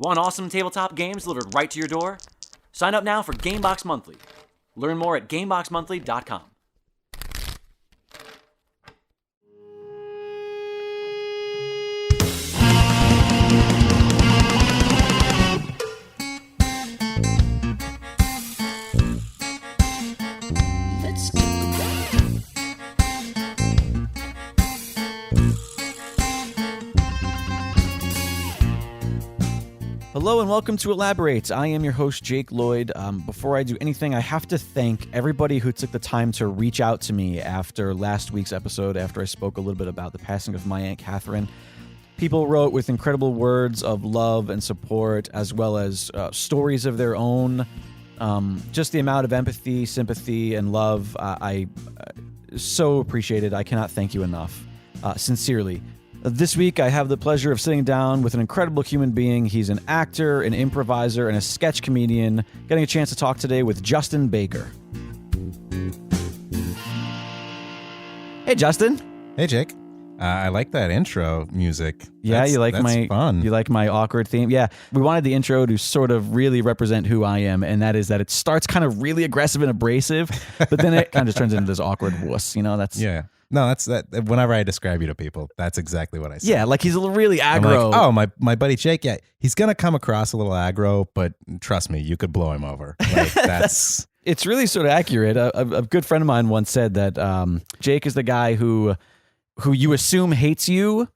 Want awesome tabletop games delivered right to your door? Sign up now for Gamebox Monthly. Learn more at GameboxMonthly.com. Hello and welcome to Elaborate. I am your host, Jake Lloyd. Before I do anything, I have to thank everybody who took the time to reach out to me after last week's episode, after I spoke a little bit about the passing of my Aunt Catherine. People wrote with incredible words of love and support, as well as stories of their own. Just the amount of empathy, sympathy, and love, I so appreciate it. I cannot thank you enough. Sincerely. This week, I have the pleasure of sitting down with an incredible human being. He's an actor, an improviser, and a sketch comedian. Getting a chance to talk today with Justin Baker. Hey, Justin. Hey, Jake. I like that intro music. Yeah, that's fun. You like my awkward theme? Yeah, we wanted the intro to sort of really represent who I am, and that is that it starts kind of really aggressive and abrasive, but then it kind of just turns into this awkward wuss. You know, that's No, that's that. Whenever I describe you to people, that's exactly what I say. Yeah, like he's really I'm aggro. like, oh, my buddy Jake. Yeah, he's gonna come across a little aggro, but trust me, you could blow him over. Like that's. It's really sort of accurate. A good friend of mine once said that Jake is the guy who you assume hates you,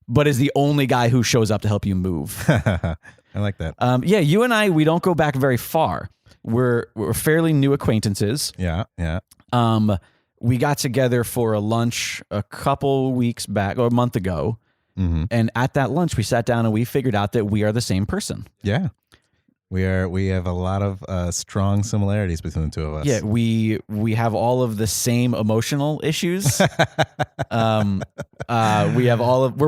but is the only guy who shows up to help you move. I like that. Yeah, you and I, we don't go back very far. We're fairly new acquaintances. Yeah. We got together for a lunch a couple weeks back, or a month ago. Mm-hmm. And at that lunch, we sat down and we figured out that we are the same person. Yeah. We have a lot of strong similarities between the two of us. Yeah, we have all of the same emotional issues. We're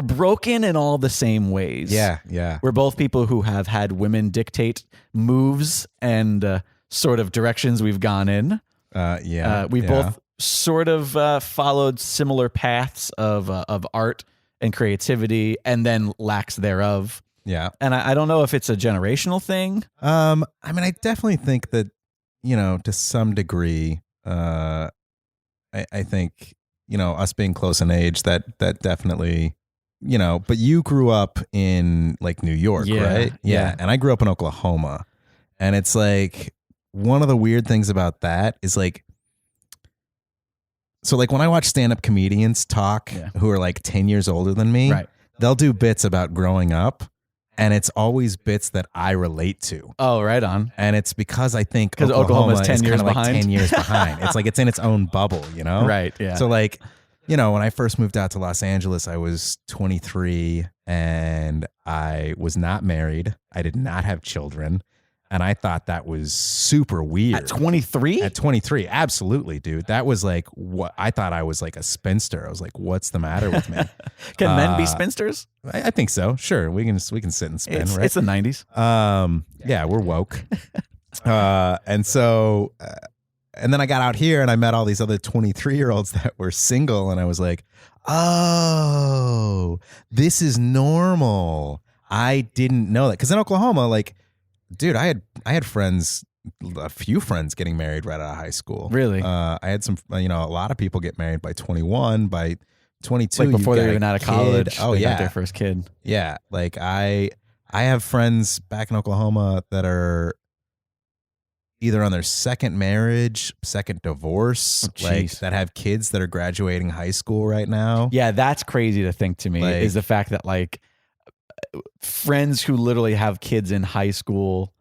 broken in all the same ways. Yeah. We're both people who have had women dictate moves and sort of directions we've gone in. We both sort of followed similar paths of art and creativity, and then lacks thereof. Yeah. And I don't know if it's a generational thing. I mean, I definitely think that, to some degree, I think, us being close in age, that definitely, but you grew up in like New York, right? Yeah. And I grew up in Oklahoma. And it's like, one of the weird things about that is like, so like when I watch stand-up comedians talk who are like 10 years older than me, Right. They'll do bits about growing up. And it's always bits that I relate to. Oh, right on. And it's because I think Oklahoma's Oklahoma 10 is years kind of like behind. 10 years behind. It's like it's in its own bubble, Right, yeah. So like, when I first moved out to Los Angeles, I was 23 and I was not married. I did not have children. And I thought that was super weird. At 23? At 23, absolutely, dude. That was like what I thought I was like a spinster. I was like, what's the matter with me? Can men be spinsters? I think so. Sure, we can sit and spin, right? It's the 90s. Yeah, we're woke. And so, and then I got out here and I met all these other 23-year-olds that were single, and I was like, oh, this is normal. I didn't know that, because in Oklahoma, like, dude, I had friends, a few friends getting married right out of high school. Really? I had some, a lot of people get married by 21, by 22. Like before you've they're got even a out of kid. college. Oh, they yeah. got their first kid. Yeah. Like I have friends back in Oklahoma that are either on their second marriage, second divorce, like that have kids that are graduating high school right now. Yeah, that's crazy to think to me, Like, is the fact that like friends who literally have kids in high school,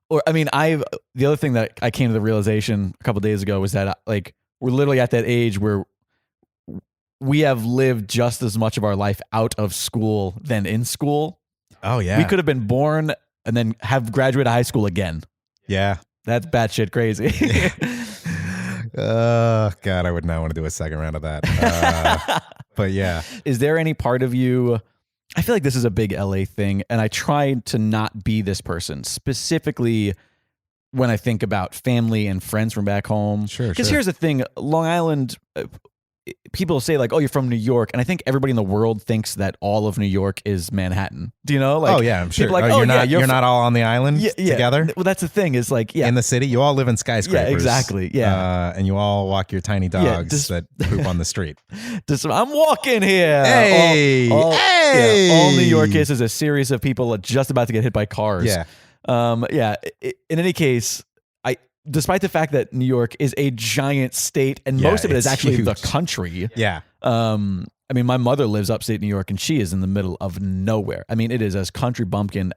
or I mean, the other thing that I came to the realization a couple of days ago was that like we're literally at that age where we have lived just as much of our life out of school than in school. Oh yeah. We could have been born and then have graduated high school again. Yeah. That's batshit crazy. Oh God, I would not want to do a second round of that. But yeah. Is there any part of you, I feel like this is a big LA thing, and I try to not be this person, specifically when I think about family and friends from back home. Sure. Because here's the thing, Long Island people say like, oh, you're from New York. And I think everybody in the world thinks that all of New York is Manhattan. Do you know? Like, oh yeah, I'm sure. Like, you're not all on the island together? Well, that's the thing is like, in the city, you all live in skyscrapers. Yeah, exactly. Yeah. And you all walk your tiny dogs that poop on the street. I'm walking here. Hey. All New York is a series of people just about to get hit by cars. Yeah. In any case, despite the fact that New York is a giant state and most of it is actually huge. the country. Yeah. I mean, my mother lives upstate New York and she is in the middle of nowhere. I mean, it is as country bumpkin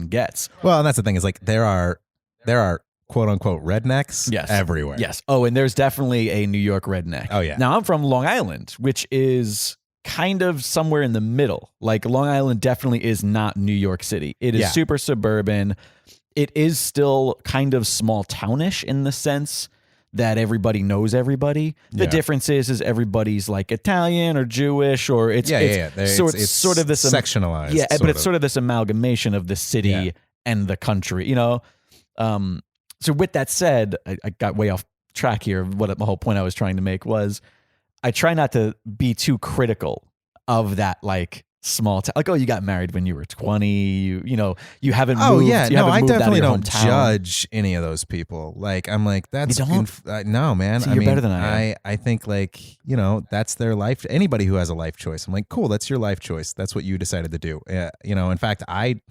gets. Well, and that's the thing is like there are quote unquote rednecks everywhere. Yes. Oh, and there's definitely a New York redneck. Oh yeah. Now I'm from Long Island, which is kind of somewhere in the middle. Like Long Island definitely is not New York City. It is super suburban. It is still kind of small townish in the sense that everybody knows everybody. The difference is everybody's like Italian or Jewish or it's sort of this sectionalized. Yeah, but it's sort of this amalgamation of the city and the country, you know? So with that said, I got way off track here. What the whole point I was trying to make was I try not to be too critical of that like small town. Like, oh, you got married when you were 20. You haven't moved. Oh yeah, no, I definitely don't hometown. judge any of those people. Like, I'm like, that's no, man. See, you're better than I am. I think like that's their life. Anybody who has a life choice, I'm like, cool, that's your life choice. That's what you decided to do. In fact, I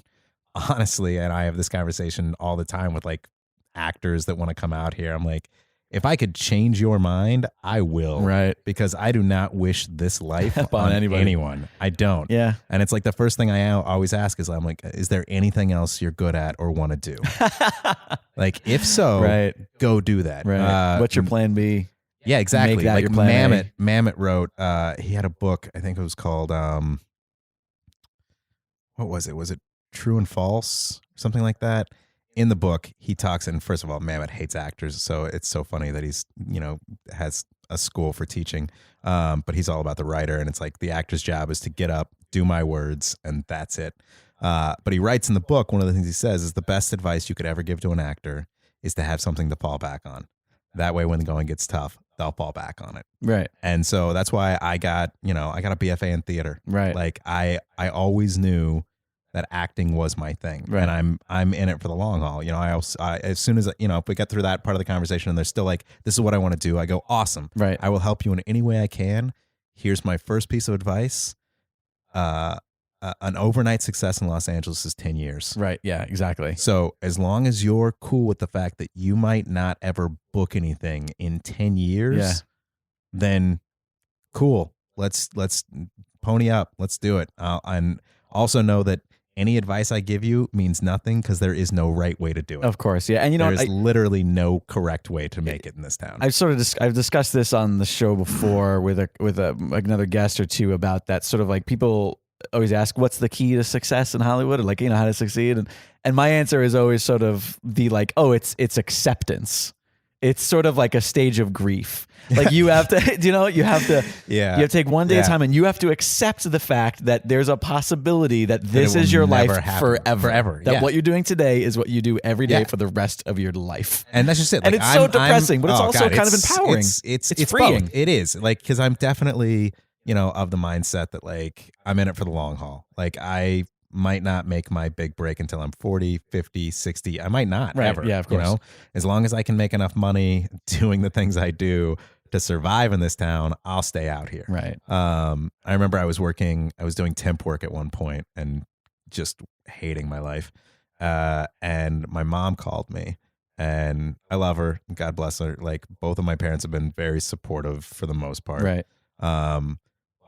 honestly, and I have this conversation all the time with like actors that want to come out here. I'm like, if I could change your mind, I will. Right. Because I do not wish this life on anyone. I don't. Yeah. And it's like the first thing I always ask is I'm like, is there anything else you're good at or want to do? Like, if so, go do that. Right. What's your plan B? Yeah, exactly. Make that like your plan Mamet wrote, he had a book, I think it was called, what was it? Was it True and False? Something like that. In the book, he talks, and first of all, Mamet hates actors, so it's so funny that he's, has a school for teaching, but he's all about the writer, and it's like the actor's job is to get up, do my words, and that's it. But he writes in the book, one of the things he says is the best advice you could ever give to an actor is to have something to fall back on. That way, when the going gets tough, they'll fall back on it. Right. And so that's why I got a BFA in theater. Right. Like I always knew that acting was my thing, right. And I'm in it for the long haul. I as soon as if we get through that part of the conversation and they're still like, this is what I want to do, I go, awesome, right? I will help you in any way I can. Here's my first piece of advice: an overnight success in Los Angeles is 10 years. Right? Yeah, exactly. So as long as you're cool with the fact that you might not ever book anything in 10 years, then cool. Let's pony up. Let's do it. And also know that any advice I give you means nothing because there is no right way to do it. Of course, yeah, and there's literally no correct way to make it in this town. I've discussed this on the show before with another guest or two about that. Sort of like people always ask, "What's the key to success in Hollywood?" Or like how to succeed, and my answer is always sort of the like, "Oh, it's acceptance." It's sort of like a stage of grief. Like you have to, you have to take one day at a time and you have to accept the fact that there's a possibility that this is your life forever. That what you're doing today is what you do every day for the rest of your life. And that's just it. And it's so depressing, but it's also kind of empowering. It's freeing. Both. It is. Like, because I'm definitely, of the mindset that like I'm in it for the long haul. Like I might not make my big break until I'm 40, 50, 60. I might not ever. Yeah, of course. As long as I can make enough money doing the things I do to survive in this town, I'll stay out here. Right. I remember I was doing temp work at one point and just hating my life. And my mom called me, and I love her. God bless her. Like, both of my parents have been very supportive for the most part. Right.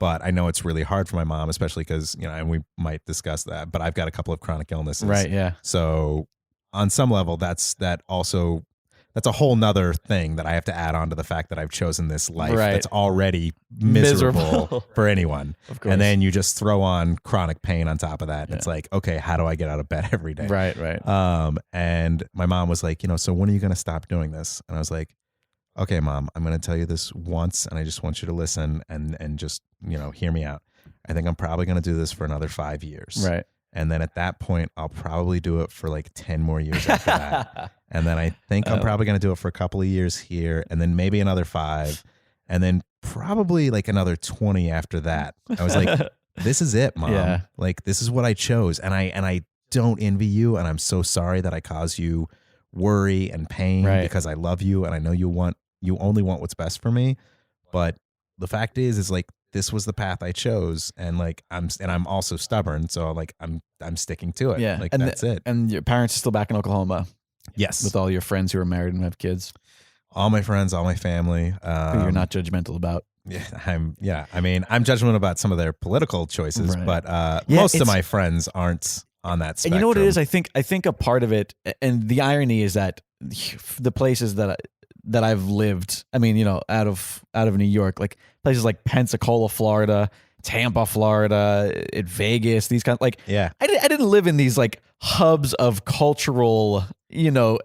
But I know it's really hard for my mom, especially because, and we might discuss that, but I've got a couple of chronic illnesses. Right, yeah. So on some level, that's a whole nother thing that I have to add on to the fact that I've chosen this life that's already miserable for anyone. Of course. And then you just throw on chronic pain on top of that. And it's like, okay, how do I get out of bed every day? Right. And my mom was like, so when are you going to stop doing this? And I was like, okay, Mom, I'm going to tell you this once, and I just want you to listen and just, hear me out. I think I'm probably going to do this for another 5 years. Right. And then at that point, I'll probably do it for like 10 more years after that. And then I think I'm probably going to do it for a couple of years here, and then maybe another 5. And then probably like another 20 after that. I was like, this is it, Mom. Yeah. Like, this is what I chose. And I don't envy you. And I'm so sorry that I caused you worry and pain Right. because I love you. And I know you only want what's best for me. But the fact is like, this was the path I chose. And like, I'm also stubborn. So like, I'm sticking to it. Yeah. Like, And that's it. And your parents are still back in Oklahoma Yes. with all your friends who are married and have kids All my friends, all my family. who you're not judgmental about. Yeah, I mean, I'm judgmental about some of their political choices, Right. but most of my friends aren't on that spectrum. And you know what it is? I think a part of it, and the irony is that the places that I've lived, I mean, out of New York, like places like Pensacola, Florida, Tampa, Florida, Vegas, these kind of like, Yeah. I didn't live in these like hubs of cultural,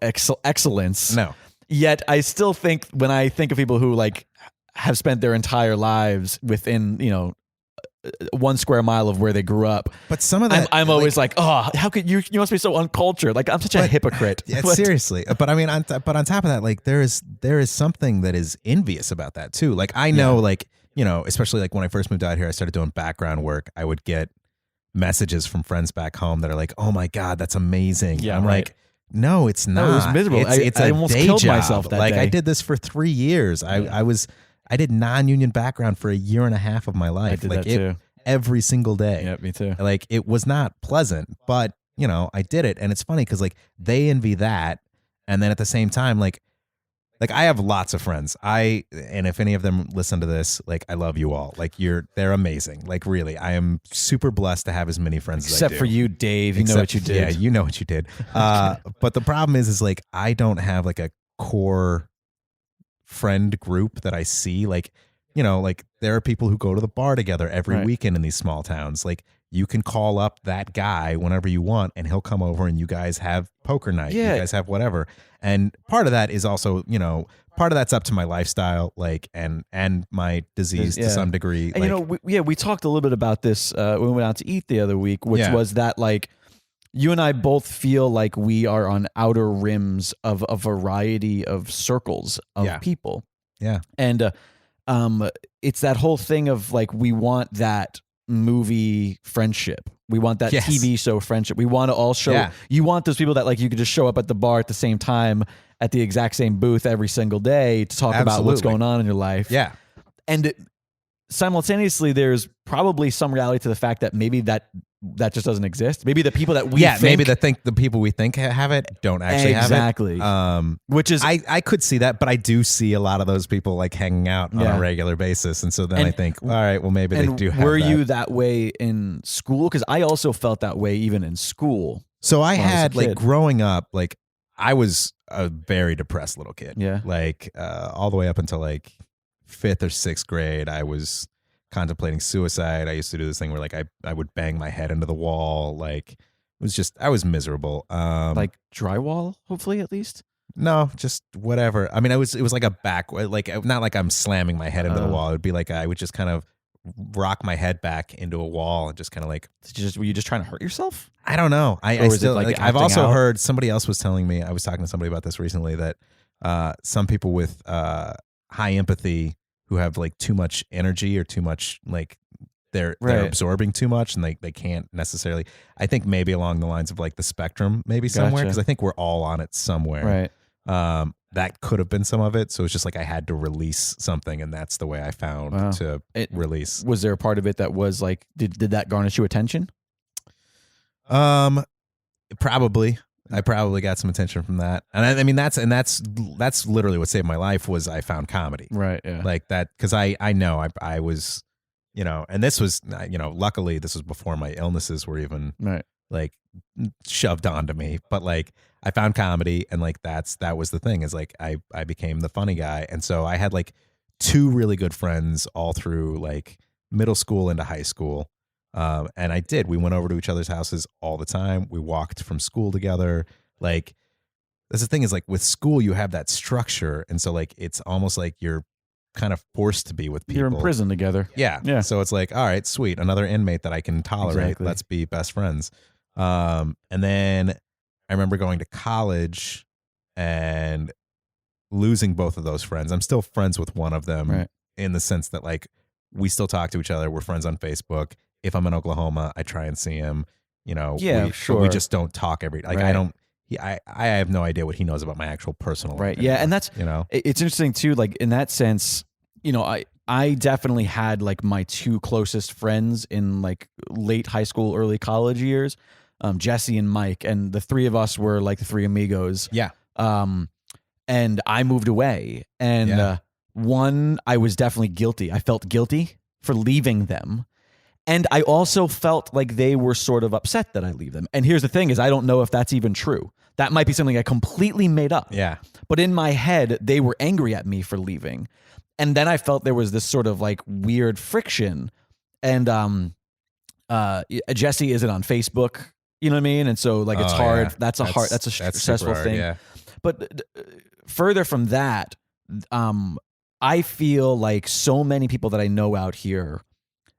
excellence. No. Yet I still think when I think of people who like have spent their entire lives within, 1 square mile of where they grew up. But some of that, I'm always like, oh, how could you must be so uncultured. Like I'm such a hypocrite. Yeah, But- seriously. But I mean, on top of that, like there is something that is envious about that too. Like I know, like, especially like when I first moved out here, I started doing background work. I would get messages from friends back home that are like, "Oh my God, that's amazing." Yeah, I'm right. like, no, it's not. No, it was miserable. It's I a almost day killed job. myself that like I day. did this for 3 years. I did non-union background for a year and a half of my life. I did like that too. every single day. Yeah, me too. Like it was not pleasant, but I did it. And it's funny because like they envy that. And then at the same time, like I have lots of friends. And if any of them listen to this, like I love you all. Like they're amazing. Like really, I am super blessed to have as many friends as I Except do. for you, Dave. You know what you did. Yeah, you know what you did. But the problem is like I don't have like a core friend group that I see. Like, like there are people who go to the bar together every Right. weekend in these small towns. Like you can call up that guy whenever you want and he'll come over and you guys have poker night. Yeah. You guys have whatever. And part of that is also, part of that's up to my lifestyle, like, and my disease Yeah. to some degree. And like, we talked a little bit about this when we went out to eat the other week, which Yeah. was that like you and I both feel like we are on outer rims of a variety of circles of Yeah. people. Yeah. And it's that whole thing of like we want that movie friendship. We want that Yes. TV show friendship. We want to all show Yeah. you want those people that like you could just show up at the bar at the same time at the exact same booth every single day to talk about what's Absolutely. going on in your life. Yeah. And simultaneously there's probably some reality to the fact that maybe that just doesn't exist. Maybe the people that we think, maybe the people we think have it don't actually Exactly. have it. which is I could see that, but I do see a lot of those people like hanging out on Yeah. a regular basis, and so then And- I think, all right, well maybe they and do have were that. you that way in school? Because I also felt that way even in school. So I when I was a had like kid? growing up, like I was a very depressed little kid. Yeah. Like all the way up until like 5th or 6th grade, I was contemplating suicide. I used to do this thing where like I would bang my head into the wall. Like it was just I was miserable. Like drywall, hopefully at least. No, just whatever. I mean, it was like a back, like not like I'm slamming my head into the wall. It would be like I would just kind of rock my head back into a wall and just kind of like, Were you just trying to hurt yourself? I don't know. I was it still like like I've acting also out? heard somebody else was telling me, I was talking to somebody about this recently, that some people with high empathy who have like too much energy or too much like they're Right. absorbing too much and they can't necessarily, I think maybe along the lines of like the spectrum maybe somewhere, Gotcha. because I think we're all on it somewhere. Right. That could have been some of it. So it's just like I had to release something, and that's the way I found Wow. to release. Was there a part of it that was like, did that garnish you attention? Probably. I probably got some attention from that, and I mean that's literally what saved my life was I found comedy, Right. Yeah. like that, because I know I was, and this was luckily this was before my illnesses were even right. like shoved onto me, but like I found comedy, and like that was the thing, is like I became the funny guy, and so I had like 2 really good friends all through like middle school into high school. And we went over to each other's houses all the time. We walked from school together. Like that's the thing, is like with school, you have that structure. And so like, it's almost like you're kind of forced to be with people. You're in prison together. Yeah. Yeah. So it's like, all right, sweet. Another inmate that I can tolerate. Exactly. Let's be best friends. And then I remember going to college and losing both of those friends. I'm still friends with one of them. Right. in the sense that like we still talk to each other. We're friends on Facebook. If I'm in Oklahoma, I try and see him. You know, Yeah, but sure. we just don't talk every. Like Right. I don't. I have no idea what he knows about my actual personal life. Right. Yeah, anymore, and that's you know. it's interesting too. Like in that sense, you know, I definitely had like my two closest friends in like late high school, early college years, Jesse and Mike, and the three of us were like the three amigos. Yeah. And I moved away, and Yeah. one, I was definitely guilty. I felt guilty for leaving them. And I also felt like they were sort of upset that I leave them. And here's the thing is I don't know if that's even true. That might be something I completely made up. Yeah. But in my head, they were angry at me for leaving. And then I felt there was this sort of like weird friction. And Jesse isn't on Facebook, you know what I mean? And so like it's Oh, hard. yeah. That's a super stressful hard, thing. Yeah. But further from that, I feel like so many people that I know out here,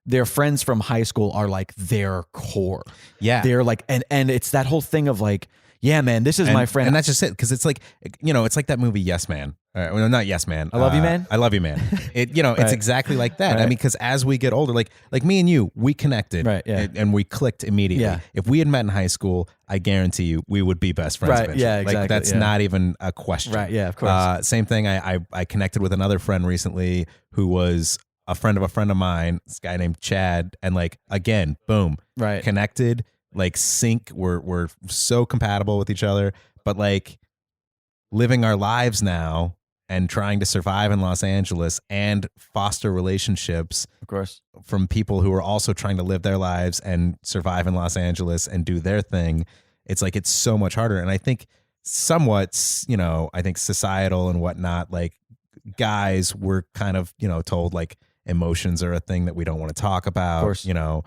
their friends from high school are like their core. Yeah. They're like, and it's that whole thing of like, yeah, man, this is my friend. And that's just it. Because it's like, you know, it's like that movie Yes Man. Well, not Yes Man. I Love You Man? I Love You Man. It, you know, Right. it's exactly like that. I Right. mean, because as we get older, like me and you, we connected, Right, yeah. and we clicked immediately. Yeah. If we had met in high school, I guarantee you, we would be best friends. Right, Eventually. yeah, Like exactly, that's yeah. not even a question. Right, yeah, of course. Same thing. I connected with another friend recently who was a friend of mine, this guy named Chad, and like again, boom, Right. connected, like sync. We're so compatible with each other, but like living our lives now and trying to survive in Los Angeles and foster relationships Of course. from people who are also trying to live their lives and survive in Los Angeles and do their thing. It's like it's so much harder, and I think somewhat, you know, I think societal and whatnot, like guys were kind of, you know, told like emotions are a thing that we don't want to talk about. Of course. You know,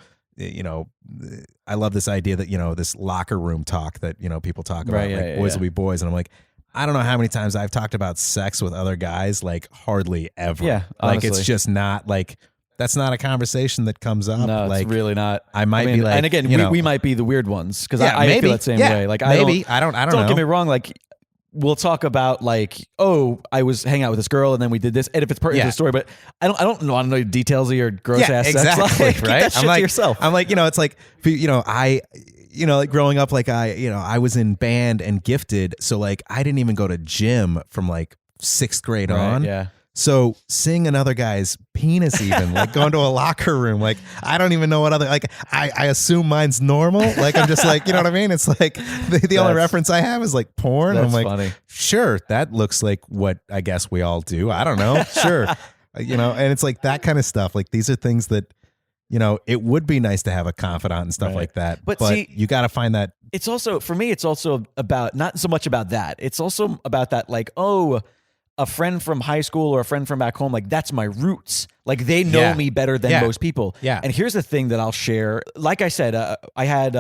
I love this idea that, you know, this locker room talk that, you know, people talk about, Right, yeah, like yeah, boys yeah. will be boys. And I'm like, I don't know how many times I've talked about sex with other guys, like hardly ever. Yeah, like it's honestly. just not like, that's not a conversation that comes up. No, like it's really not. I might be like, and again, you know, we might be the weird ones because yeah, I maybe, feel that same yeah, way. Like maybe, I don't don't know. get me wrong. Like we'll talk about like, oh, I was hanging out with this girl and then we did this, and if it's pertinent to Yeah. the story, but I don't know the details of your gross ass sex exactly, life. Keep right? that shit I'm like, to yourself. I'm like, you know, it's like, you know, like growing up, like I was in band and gifted, so like I didn't even go to gym from like 6th grade Right, on. yeah. So seeing another guy's penis, even like going to a locker room, like I don't even know what other, like I assume mine's normal. Like I'm just like, you know what I mean? It's like the only That's- reference I have is like porn. That's I'm like, funny. sure, that looks like what I guess we all do. I don't know. Sure. You know, and it's like that kind of stuff. Like these are things that, you know, it would be nice to have a confidant and stuff Right. like that. But see- you got to find that. It's also, for me, it's also about, not so much about that. It's also about that, like, oh, a friend from high school or a friend from back home, like that's my roots. Like they know Yeah. me better than Yeah. most people. Yeah. And here's the thing that I'll share. Like I said, I had,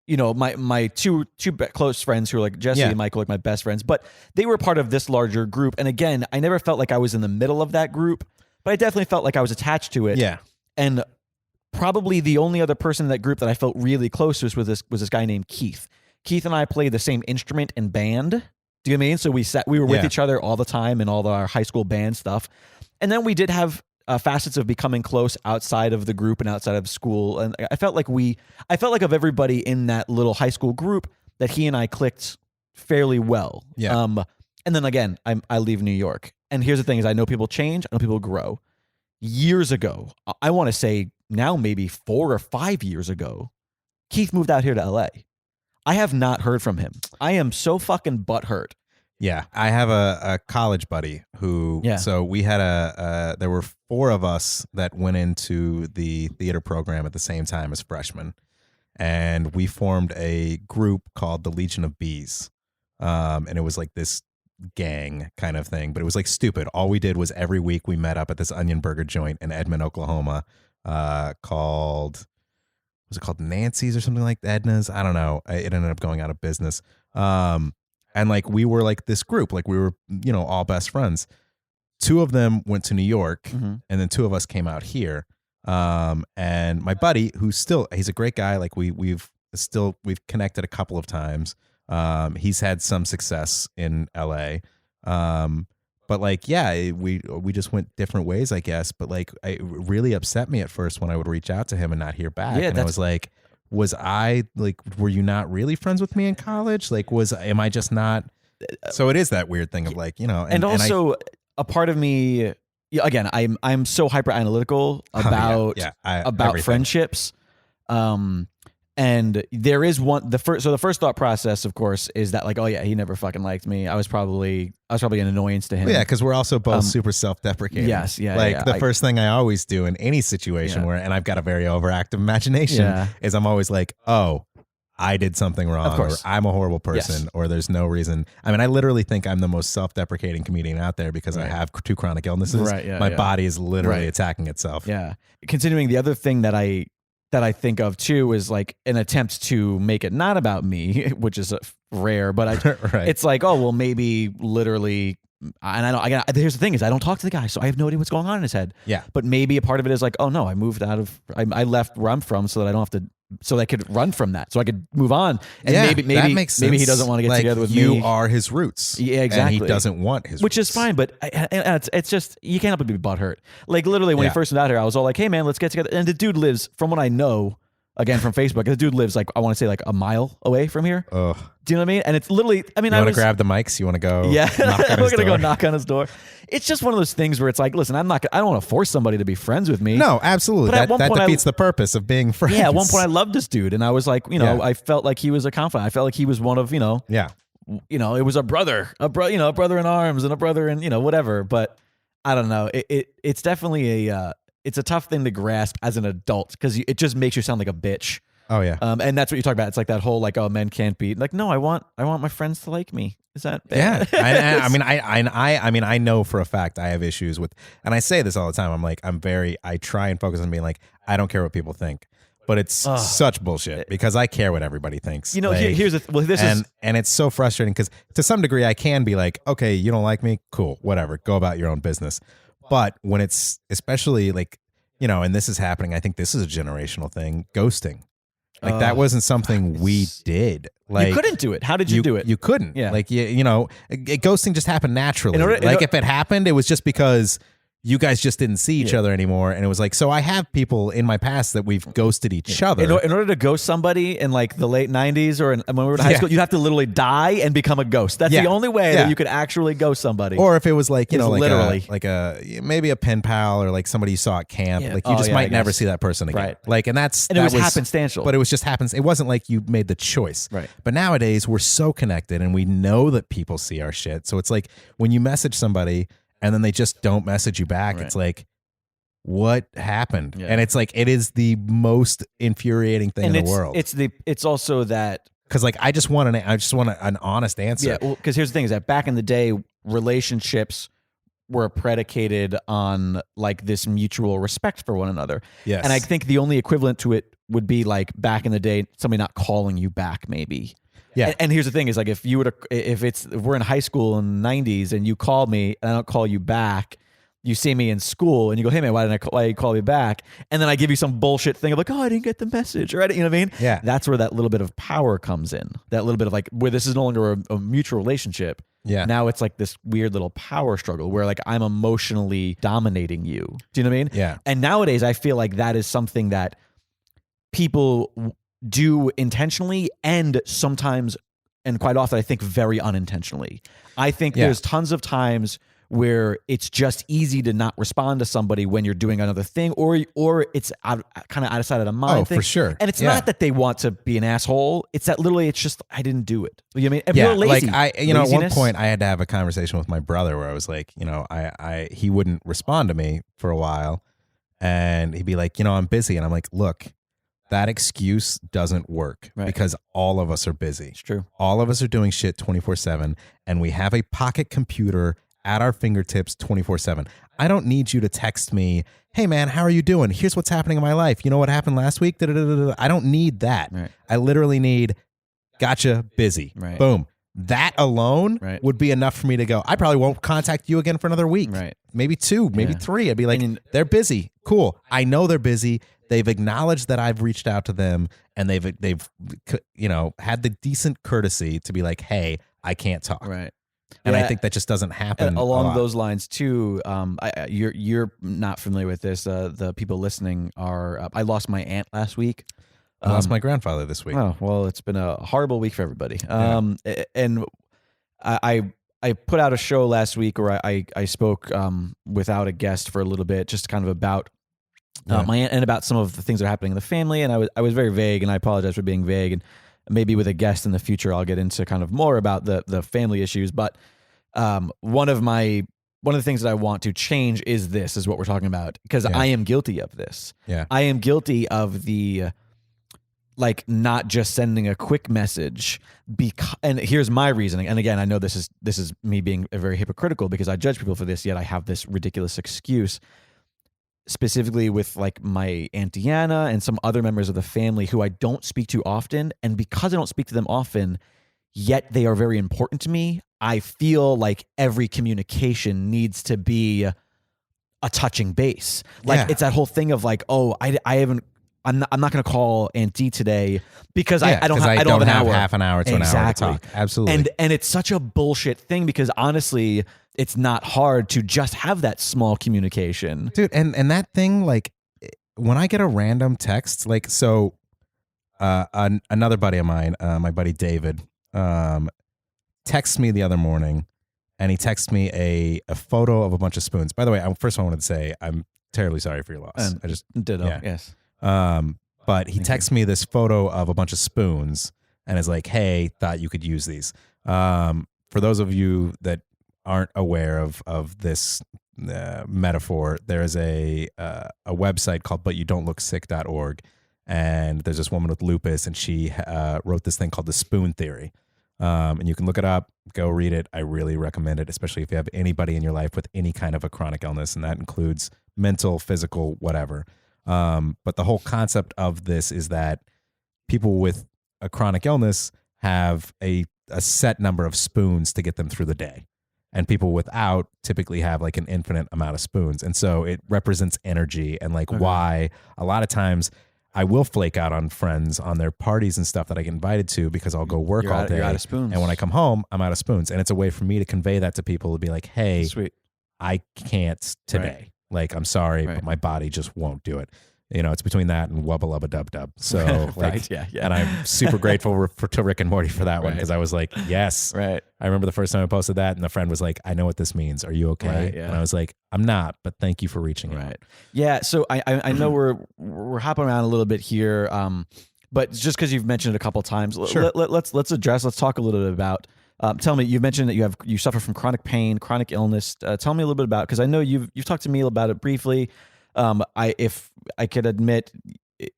you know, my two close friends who are like Jesse Yeah. and Michael, like my best friends, but they were part of this larger group. And again, I never felt like I was in the middle of that group, but I definitely felt like I was attached to it. Yeah. And probably the only other person in that group that I felt really close to was this guy named Keith. Keith and I played the same instrument and band. Do you know what I mean? So we were with Yeah. each other all the time in all our high school band stuff. And then we did have facets of becoming close outside of the group and outside of school. And I felt like of everybody in that little high school group that he and I clicked fairly well. Yeah. And then again, I leave New York. And here's the thing is I know people change, I know people grow. Years ago, I want to say now maybe 4 or 5 years ago, Keith moved out here to LA. I have not heard from him. I am so fucking butthurt. Yeah. I have a college buddy who, Yeah. so we had there were 4 of us that went into the theater program at the same time as freshmen. And we formed a group called the Legion of Bees. And it was like this gang kind of thing, but it was like stupid. All we did was every week we met up at this onion burger joint in Edmond, Oklahoma, was it called Nancy's or something like Edna's? I don't know. It ended up going out of business. And like we were like this group, like we were, you know, all best friends. 2 of them went to New York, Mhm. and then 2 of us came out here. And my buddy, he's a great guy. Like we've connected a couple of times. He's had some success in LA. but like, yeah, we just went different ways, I guess. But like, it really upset me at first when I would reach out to him and not hear back. Yeah, and I was like, was I like, were you not really friends with me in college? Like, am I just not? So it is that weird thing of like, and also a part of me, again, I'm so hyper analytical about everything. friendships. And there is the first thought process, of course, is that like, oh yeah, he never fucking liked me. I was probably an annoyance to him. Yeah, because we're also both super self-deprecating. Yes, yeah. Like the first thing I always do in any situation and I've got a very overactive imagination, is I'm always like, oh, I did something wrong, of course. or I'm a horrible person, or there's no reason. I mean, I literally think I'm the most self-deprecating comedian out there because I have 2 chronic illnesses. Right, yeah, My body is literally attacking itself. Yeah. Continuing, the other thing that I think of too is like an attempt to make it not about me, which is rare, but it's like, oh, well, maybe literally, and here's the thing is I don't talk to the guy, so I have no idea what's going on in his head. Yeah. But maybe a part of it is like, oh no, I moved I left where I'm from so that I don't have to, so I could run from that, so I could move on. And maybe that makes sense. Maybe he doesn't want to get together with me. You are his roots. Yeah, exactly. And he doesn't want his Which roots. is fine, but it's just, you can't help but be butthurt. Like literally when he first got out here, I was all like, hey man, let's get together. And the dude lives, from what I know, again from Facebook, the dude lives like, I want to say like a mile away from here. Ugh. Do you know what I mean? And it's literally, I mean, you want to grab the mics? You want to go? Yeah, knock on we're his gonna door? go knock on his door. It's just one of those things where it's like, listen, I don't want to force somebody to be friends with me. No, absolutely. But at That one point defeats the purpose of being friends. Yeah, at one point I loved this dude, and I was like, I felt like he was a confidant. I felt like he was one of, Yeah. It was a brother in arms and a brother in, whatever. But I don't know. It's definitely it's a tough thing to grasp as an adult because it just makes you sound like a bitch. Oh yeah. And that's what you talk about. It's like that whole like, oh, men can't be like, no, I want my friends to like me. Is that bad? Yeah. I mean, I know for a fact I have issues with, and I say this all the time. I'm like, I try and focus on being like, I don't care what people think, but it's such bullshit because I care what everybody thinks. Here's and it's so frustrating because to some degree I can be like, okay, you don't like me, cool, whatever, go about your own business. But when it's especially like, and this is happening, I think this is a generational thing, ghosting. Like that wasn't something we did. Like you couldn't do it. How did you do it? You couldn't. Yeah. Like ghosting just happened naturally. If it happened, it was just because you guys just didn't see each other anymore, and it was like, so I have people in my past that we've ghosted each other. In order to ghost somebody in like the late 90s or when we were in high school, you have to literally die and become a ghost. That's the only way that you could actually ghost somebody. Or if it was like, literally maybe a pen pal or like somebody you saw at camp, like you just might never see that person again. Right. Like, and it was happenstantial. But it was just happens. It wasn't like you made the choice. Right. But nowadays we're so connected and we know that people see our shit. So it's like when you message somebody and then they just don't message you back, it's like, what happened? Yeah. And it's like, it is the most infuriating thing in the world. It's also that, because like I just want an honest answer. Yeah, well, because here's the thing: is that back in the day, relationships were predicated on like this mutual respect for one another. Yes, and I think the only equivalent to it would be like back in the day, somebody not calling you back, maybe. Yeah. And here's the thing: is like if we're in high school in the 90s and you called me and I don't call you back. You see me in school and you go, hey man, why you call me back? And then I give you some bullshit thing of like, oh, I didn't get the message, or you know what I mean? Yeah. That's where that little bit of power comes in. That little bit of like, where this is no longer a mutual relationship. Yeah. Now it's like this weird little power struggle where like I'm emotionally dominating you. Do you know what I mean? Yeah. And nowadays I feel like that is something that people do intentionally and sometimes, and quite often, I think very unintentionally. I think there's tons of times where it's just easy to not respond to somebody when you're doing another thing, or it's kind of out of sight, out of mind. Oh, for sure. And it's not that they want to be an asshole. It's that literally, it's just I didn't do it. You know what I mean? And people are lazy. Like at one point I had to have a conversation with my brother where I was like, he wouldn't respond to me for a while, and he'd be like, I'm busy, and I'm like, look, that excuse doesn't work because all of us are busy. It's true. All of us are doing shit 24/7, and we have a pocket computer at our fingertips 24/7. I don't need you to text me, hey man, how are you doing? Here's what's happening in my life. You know what happened last week? I don't need that. Right. I literally need, gotcha, busy. Right. Boom. That alone would be enough for me to go, I probably won't contact you again for another week. Right. Maybe 2, maybe 3. I'd be like, they're busy. Cool. I know they're busy. They've acknowledged that I've reached out to them, and they've had the decent courtesy to be like, hey, I can't talk. Right. And Yeah. I think that just doesn't happen And a along lot. those lines too, you're not familiar with this. The people listening are. I lost my aunt last week. I lost my grandfather this week. Oh well, it's been a horrible week for everybody. And I put out a show last week where I spoke without a guest for a little bit, just kind of about my aunt and about some of the things that are happening in the family. And I was very vague, and I apologize for being vague. And maybe with a guest in the future, I'll get into kind of more about the family issues. But one of the things that I want to change is what we're talking about, because I am guilty of this. Yeah. I am guilty of the not just sending a quick message, and here's my reasoning. And again, I know this is me being very hypocritical because I judge people for this, yet I have this ridiculous excuse, specifically with like my Aunt Deanna and some other members of the family who I don't speak to often. And because I don't speak to them often, yet they are very important to me, I feel like every communication needs to be a touching base. It's that whole thing of like, oh, I'm not going to call Aunt D today because I don't have an hour. Half an hour to an hour to talk. Absolutely. And it's such a bullshit thing because honestly, it's not hard to just have that small communication. Dude, and that thing, like when I get a random text, like another buddy of mine, my buddy David, texts me the other morning, and he texts me a photo of a bunch of spoons. By the way, first I wanted to say I'm terribly sorry for your loss. I just ditto. Yeah. Yes. But he texts me this photo of a bunch of spoons and is like, "Hey, thought you could use these." For those of you that aren't aware of this metaphor, there is a website called butyoudon'tlook.sick.org, and there's this woman with lupus, and she wrote this thing called the spoon theory. And you can look it up, go read it. I really recommend it, especially if you have anybody in your life with any kind of a chronic illness, and that includes mental, physical, whatever. But the whole concept of this is that people with a chronic illness have a set number of spoons to get them through the day. And people without typically have like an infinite amount of spoons. And so it represents energy and like why a lot of times I will flake out on friends on their parties and stuff that I get invited to because I'll go work all day. You're out of spoons. And when I come home, I'm out of spoons. And it's a way for me to convey that to people, to be like, hey, Sweet. I can't today. Right. Like, I'm sorry, but my body just won't do it. You know, it's between that and wubba lubba dub dub. So, like, yeah. and I'm super grateful to Rick and Morty for that one, because I was like, yes. Right. I remember the first time I posted that, and the friend was like, I know what this means. Are you okay? Right, yeah. And I was like, I'm not, but thank you for reaching out. Right. Yeah. So I know we're hopping around a little bit here, but just because you've mentioned it a couple of times, Sure. let's talk a little bit about. Tell me, you mentioned that you suffer from chronic pain, chronic illness. Tell me a little bit about, because I know you've talked to me about it briefly. If I could admit,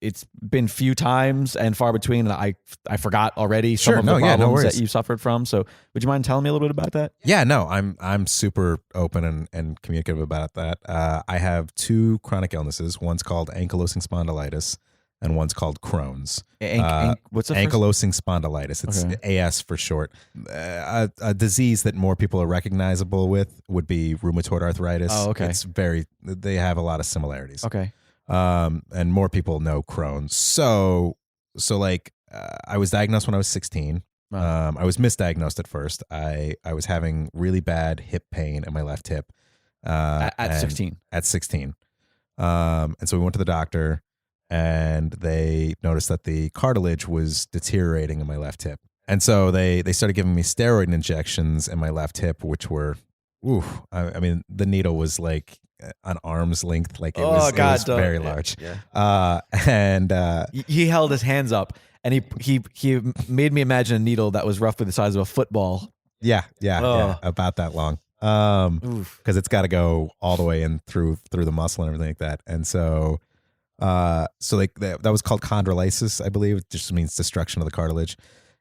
it's been few times and far between, and I forgot already some of the problems that you suffered from. So would you mind telling me a little bit about that? Yeah, no, I'm super open and communicative about that. I have two chronic illnesses. One's called ankylosing spondylitis, and one's called Crohn's. What's the ankylosing spondylitis? It's AS for short. A disease that more people are recognizable with would be rheumatoid arthritis. Oh, okay. They have a lot of similarities. Okay. And more people know Crohn's. So like, I was diagnosed when I was 16. Wow. I was misdiagnosed at first. I was having really bad hip pain in my left hip. At 16. At 16. And so we went to the doctor, and they noticed that the cartilage was deteriorating in my left hip. And so they started giving me steroid injections in my left hip, which were, I mean, the needle was like an arm's length. Like it was very large. Yeah. And he held his hands up, and he made me imagine a needle that was roughly the size of a football. Yeah, about that long. Because it's got to go all the way in through the muscle and everything like that. And so like that was called chondrolysis, I believe. It just means destruction of the cartilage.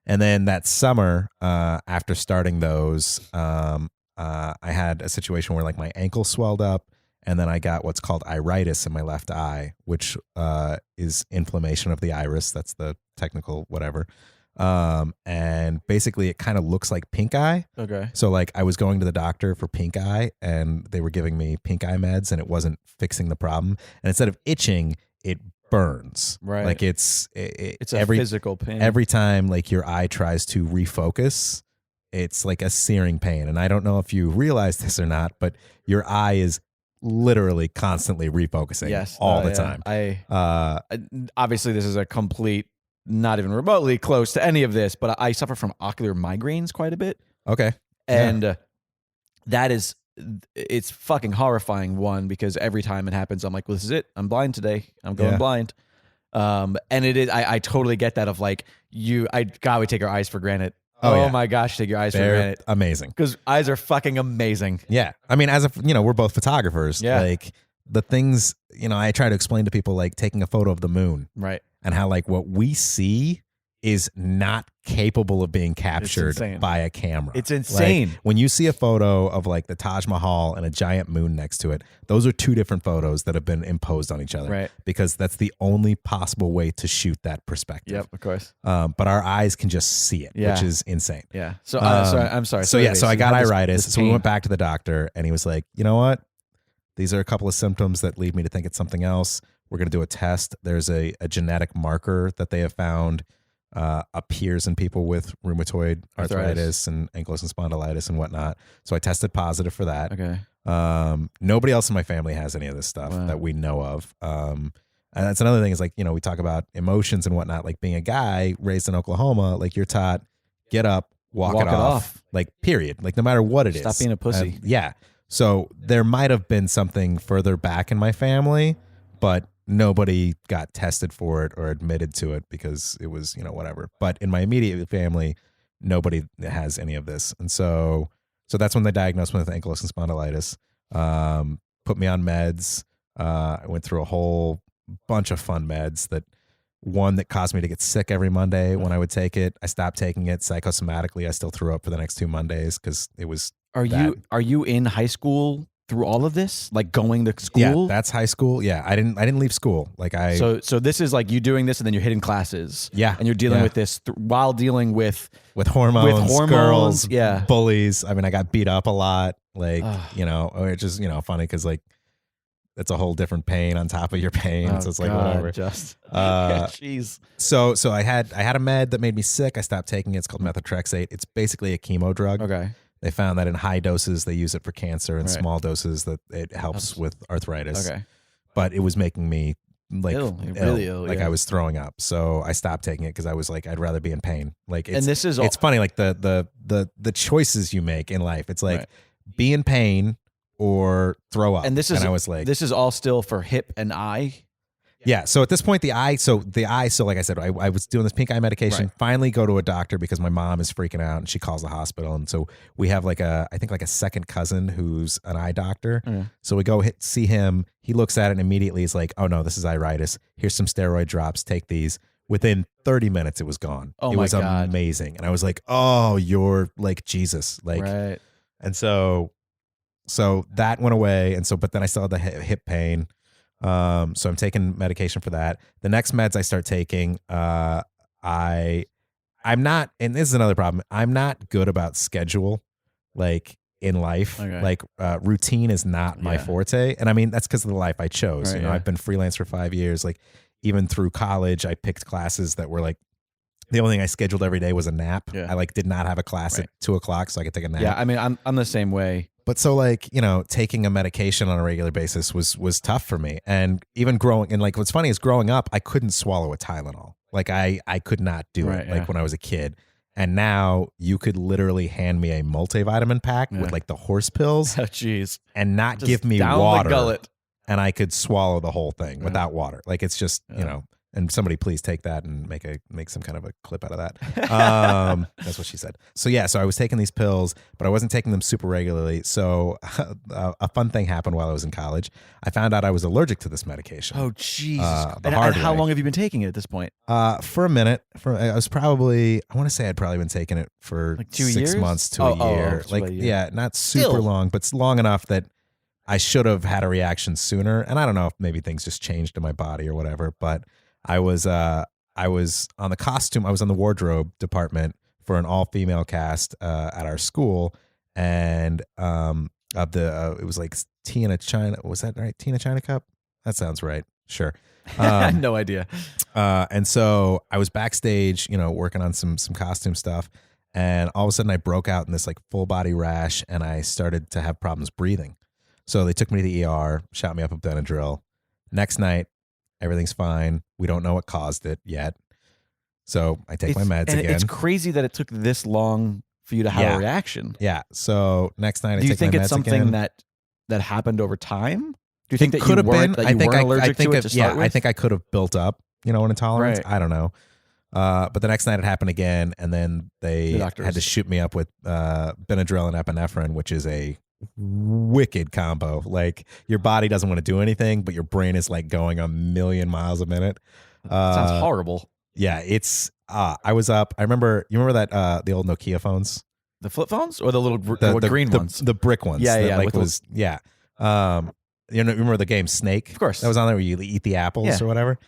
And then that summer, after starting those, I had a situation where like my ankle swelled up, and then I got what's called iritis in my left eye, which is inflammation of the iris. That's the technical whatever. And basically it kind of looks like pink eye. Okay. So like I was going to the doctor for pink eye, and they were giving me pink eye meds, and it wasn't fixing the problem. And instead of itching, it burns. Right. Like it's a physical pain. Every time like your eye tries to refocus, it's like a searing pain. And I don't know if you realize this or not, but your eye is literally constantly refocusing all the time. Obviously this is a complete, not even remotely close to any of this, but I suffer from ocular migraines quite a bit. Okay. And it's fucking horrifying, one, because every time it happens, I'm like, well, this is it. I'm blind today. I'm going blind. And it is, I totally get that of like, we take our eyes for granted. Oh my gosh, take your eyes for granted. Amazing. Because eyes are fucking amazing. Yeah. I mean, we're both photographers. Yeah. Like the things, I try to explain to people, like taking a photo of the moon. Right. And how like what we see is not capable of being captured by a camera. It's insane. Like, when you see a photo of like the Taj Mahal and a giant moon next to it, those are two different photos that have been imposed on each other. Right. Because that's the only possible way to shoot that perspective. Yep, of course. But our eyes can just see it, which is insane. Yeah. So I'm sorry. So I got iritis. So we went back to the doctor and he was like, you know what? These are a couple of symptoms that lead me to think it's something else. We're going to do a test. There's a genetic marker that they have found appears in people with rheumatoid arthritis and ankylosing spondylitis and whatnot. So I tested positive for that. Okay. Nobody else in my family has any of this stuff that we know of. And that's another thing is like, we talk about emotions and whatnot, like being a guy raised in Oklahoma, like you're taught, get up, walk it off. Like period. Like no matter what it is. Stop being a pussy. Yeah. So there might have been something further back in my family, but nobody got tested for it or admitted to it because it was, whatever. But in my immediate family, nobody has any of this. And so that's when they diagnosed me with ankylosing spondylitis, put me on meds. I went through a whole bunch of fun meds that caused me to get sick every Monday when I would take it. I stopped taking it psychosomatically. I still threw up for the next 2 Mondays because it was Are you in high school through all of this, like going to school? Yeah, that's high school. Yeah, I didn't leave school. Like So this is like you doing this, and then you're hitting classes. Yeah, and you're dealing with this while dealing with hormones, girls, yeah, bullies. I mean, I got beat up a lot. Like it's just funny because like it's a whole different pain on top of your pain. So it's like whatever. Jeez. So I had a med that made me sick. I stopped taking it. It's called methotrexate. It's basically a chemo drug. Okay. They found that in high doses, they use it for cancer. In small doses, that it helps with arthritis. Okay. But it was making me like really ill. Like I was throwing up. So I stopped taking it because I was like, I'd rather be in pain. Like, it's funny, like the choices you make in life. It's like be in pain or throw up. And I was like, this is all still for hip and eye. Yeah. So at this point, the eye, so like I said, I was doing this pink eye medication, finally go to a doctor because my mom is freaking out and she calls the hospital. And so we have I think a second cousin who's an eye doctor. So we go see him. He looks at it and immediately is like, oh no, this is iritis. Here's some steroid drops. Take these. Within 30 minutes, it was gone. Oh it my was God. Amazing. And I was like, oh, you're like Jesus. Like, and so that went away. And so, but then I still had the hip pain. So I'm taking medication for that. The next meds I start taking, I'm not, and this is another problem. I'm not good about schedule, like in life. Okay. Like routine is not my forte, and I mean that's because of the life I chose. I've been freelance for 5 years. Like even through college, I picked classes that were like the only thing I scheduled every day was a nap. I like did not have a class at 2:00 so I could take a nap. Yeah, I mean I'm the same way. But so like, taking a medication on a regular basis was tough for me. And even growing, and like what's funny is growing up, I couldn't swallow a Tylenol. Like I could not do it like when I was a kid. And now you could literally hand me a multivitamin pack with like the horse pills. Oh, jeez. And not Just give me down water. the gullet. And I could swallow the whole thing without water. Like it's just, and somebody please take that and make some kind of a clip out of that. That's what she said. So yeah, so I was taking these pills, but I wasn't taking them super regularly. So a fun thing happened while I was in college. I found out I was allergic to this medication. Oh, Jesus. And how long have you been taking it at this point? For a minute. I want to say I'd probably been taking it for like 2 6 years? months to a year. Like a year. Yeah, not super long, but it's long enough that I should have had a reaction sooner. And I don't know if maybe things just changed in my body or whatever, but I was on the costume. I was on the wardrobe department for an all-female cast at our school, and it was like Tina China. Was that right? Tina China Cup. That sounds right. Sure. No idea. And so I was backstage, working on some costume stuff, And all of a sudden I broke out in this like full body rash and I started to have problems breathing. So they took me to the ER, shot me up with Benadryl. Next night, everything's fine. We don't know what caused it yet. So I take my meds again. It's crazy that it took this long for you to have a reaction. Yeah. So next night I take my meds again. Do you think it's something that happened over time? Do you think that could have been? That you weren't allergic to it to start with? I think I could have built up, an intolerance. Right. I don't know. But the next night it happened again, and then they had to shoot me up with Benadryl and epinephrine, which is a wicked combo. Like your body doesn't want to do anything, but your brain is like going a million miles a minute. Sounds horrible. Yeah, it's. I was up. You remember that the old Nokia phones, the flip phones, or the little the green ones, the brick ones. Yeah. Remember the game Snake? Of course, that was on there where you eat the apples or whatever.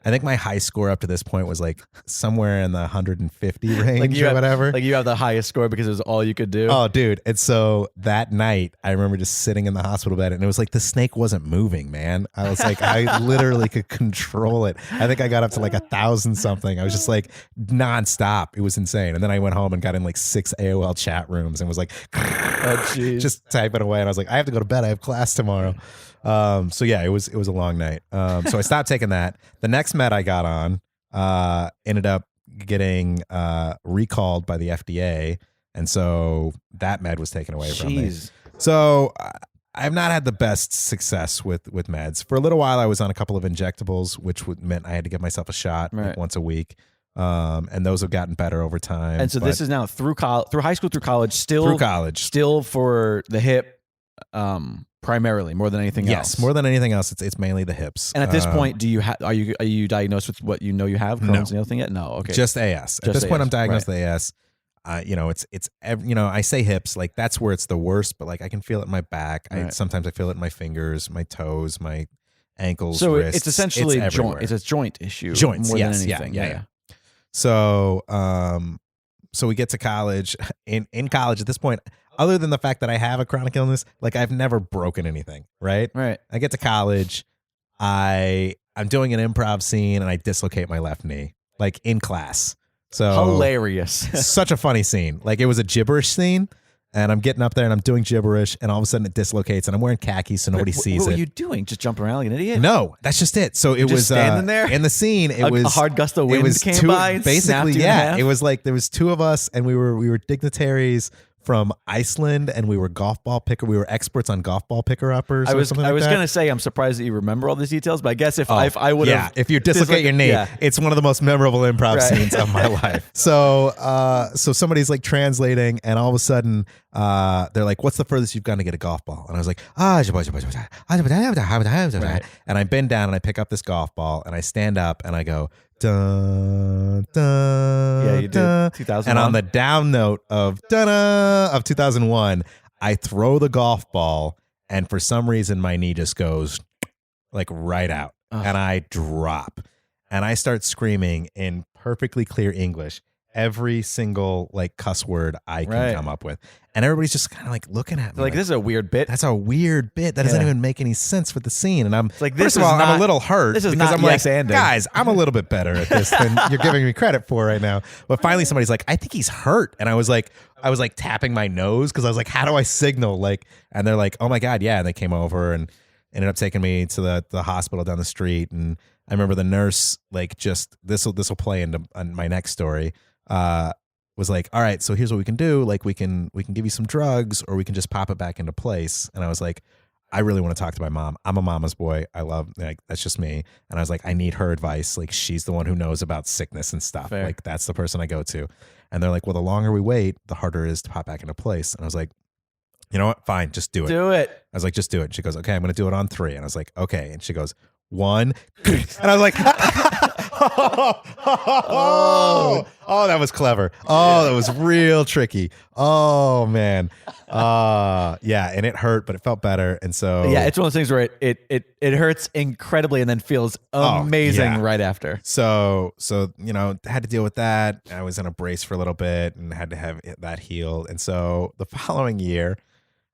I think my high score up to this point was like somewhere in the 150 range or whatever. Like you have the highest score because it was all you could do. Oh, dude. And so that night, I remember just sitting in the hospital bed and it was like the snake wasn't moving, man. I was like, I literally could control it. I think I got up to like 1,000 something. I was just like nonstop. It was insane. And then I went home and got in like 6 AOL chat rooms and was like, just typing away. And I was like, I have to go to bed. I have class tomorrow. So yeah, it was a long night. So I stopped taking that. The next med I got on, ended up getting, recalled by the FDA. And so that med was taken away from me. So I've not had the best success with meds. For a little while, I was on a couple of injectables, which meant I had to give myself a shot like once a week. And those have gotten better over time. And so this is now through high school, through college, still for the hip, primarily more than anything else. Yes, more than anything else, it's mainly the hips. And at this point, are you diagnosed with what you have, Crohn's and everything yet? No, okay, just AS. At this point, I'm diagnosed with AS. I say hips, like that's where it's the worst, but like I can feel it in my back. Sometimes I feel it in my fingers, my toes, my ankles, so wrists. It's essentially joint. It's a joint issue. Joints, more yes, than anything. Yeah. So we get to college. In college at this point, other than the fact that I have a chronic illness, like I've never broken anything, right? Right. I get to college, I'm doing an improv scene and I dislocate my left knee, like in class. So hilarious. Such a funny scene. Like it was a gibberish scene. And I'm getting up there and I'm doing gibberish and all of a sudden it dislocates and I'm wearing khakis so nobody sees it. What were you doing? Just jumping around like an idiot? No, that's just it. So it was standing there in the scene. It was a hard gust of wind came by and basically, snapped you in half? It was like there was two of us and we were dignitaries from Iceland and we were we were experts on golf ball picker uppers. I was gonna say I'm surprised that you remember all these details, but I guess if I would have, if you dislocate your knee, it's one of the most memorable improv scenes of my life. So somebody's like translating and all of a sudden they're like, "What's the furthest you've gone to get a golf ball?" And I was like, and I bend down and I pick up this golf ball and I stand up and I go, dun, dun, yeah, you did. 2001. And on the down note of 2001, I throw the golf ball, and for some reason my knee just goes like right out, and I drop, and I start screaming in perfectly clear English every single like cuss word I can come up with. And everybody's just kind of like looking at me like, this is a weird bit. That's a weird bit. That doesn't even make any sense with the scene. And I'm like, first of all, I'm a little hurt. This is because not I'm yes like, anding. guys, I'm a little bit better at this than you're giving me credit for right now. But finally somebody's like, I think he's hurt. And I was like tapping my nose because I was like, how do I signal? Like, and they're like, oh my God, yeah. And they came over and ended up taking me to the hospital down the street. And I remember the nurse, like, just this will play into my next story. Was like, all right, so here's what we can do. Like, we can give you some drugs, or we can just pop it back into place. And I was like, I really want to talk to my mom. I'm a mama's boy. That's just me. And I was like, I need her advice. Like, she's the one who knows about sickness and stuff. Fair. Like, that's the person I go to. And they're like, well, the longer we wait, the harder it is to pop back into place. And I was like, you know what? Fine, just do it. Do it. I was like, just do it. And she goes, okay, I'm going to do it on 3. And I was like, okay. And she goes, 1. And I was like, oh, that was clever. Oh, that was real tricky. Oh, man. Yeah, and it hurt, but it felt better. And so yeah, it's one of those things where it hurts incredibly and then feels amazing right after. So had to deal with that. I was in a brace for a little bit and had to have that healed. And so the following year,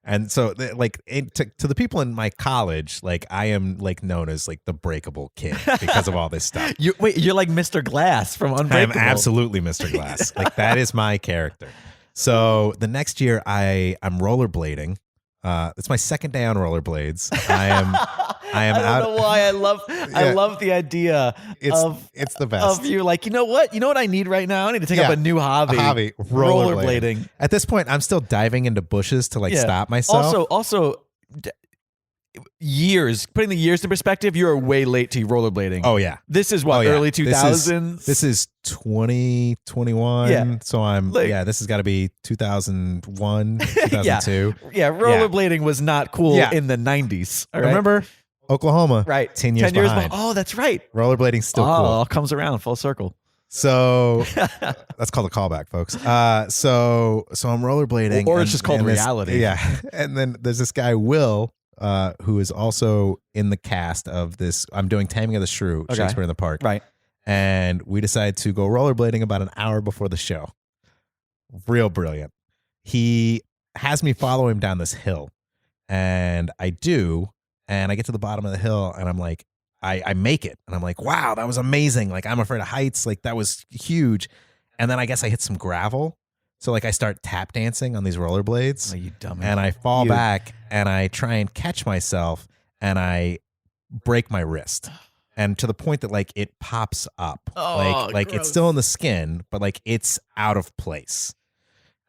And so, to the people in my college, like I am like known as like the breakable kid because of all this stuff. You're like Mr. Glass from I am Unbreakable. absolutely Mr. Glass. Like that is my character. So the next year, I'm rollerblading. It's my second day on rollerblades. I am I don't out. know why I love the idea It's the best. of you like, you know what I need right now? I need to take up a new hobby. Rollerblading. At this point, I'm still diving into bushes to like stop myself. Also, years, putting the years in perspective, you're way late to rollerblading. Oh yeah. This is what, early 2000s? This is 2021. Yeah. So this has got to be 2001, 2002. Yeah, rollerblading was not cool in the 90s. All right? Remember Oklahoma? Right. 10 years behind. Oh, that's right. Rollerblading's still cool. All comes around full circle. So that's called a callback, folks. So I'm rollerblading. Or it's just called reality. Yeah. And then there's this guy, Will, who is also in the cast of this. I'm doing Taming of the Shrew, Shakespeare in the Park. Right. And we decided to go rollerblading about an hour before the show. Real brilliant. He has me follow him down this hill. And I do. And I get to the bottom of the hill and I'm like, I make it. And I'm like, wow, that was amazing. Like, I'm afraid of heights. Like, that was huge. And then I guess I hit some gravel. So, like, I start tap dancing on these rollerblades. Oh, you dummy. And I fall back and I try and catch myself and I break my wrist. And to the point that, like, it pops up. Like it's still in the skin, but, like, it's out of place.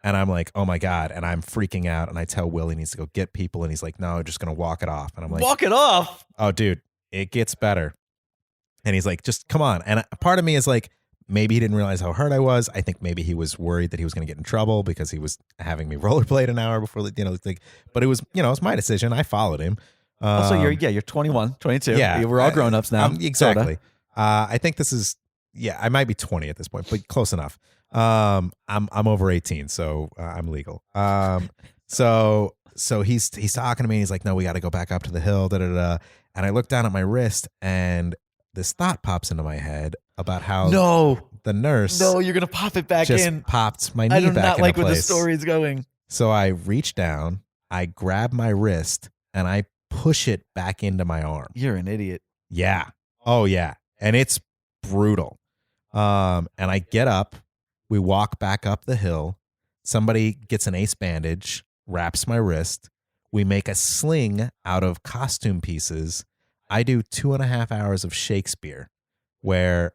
And I'm like, oh, my God. And I'm freaking out. And I tell Will he needs to go get people. And he's like, no, just going to walk it off. And I'm like, walk it off? Oh, dude, it gets better. And he's like, just come on. And part of me is like, maybe he didn't realize how hurt I was. I think maybe he was worried that he was going to get in trouble because he was having me rollerblade an hour before, but it was, it was my decision. I followed him. Also, you're 21, 22. Yeah. We're all grown-ups now. Exactly. I think this is, I might be 20 at this point, but close enough. I'm over 18, so I'm legal. So he's talking to me and he's like, no, we got to go back up to the hill. And I look down at my wrist and this thought pops into my head about how the nurse you're going to pop it back just in. Popped my knee I do back not into like where the place. story's going. So I reach down, I grab my wrist and I push it back into my arm. You're an idiot. Yeah. Oh yeah. And it's brutal. And I get up, we walk back up the hill. Somebody gets an ace bandage, wraps my wrist. We make a sling out of costume pieces. I do 2.5 hours of Shakespeare where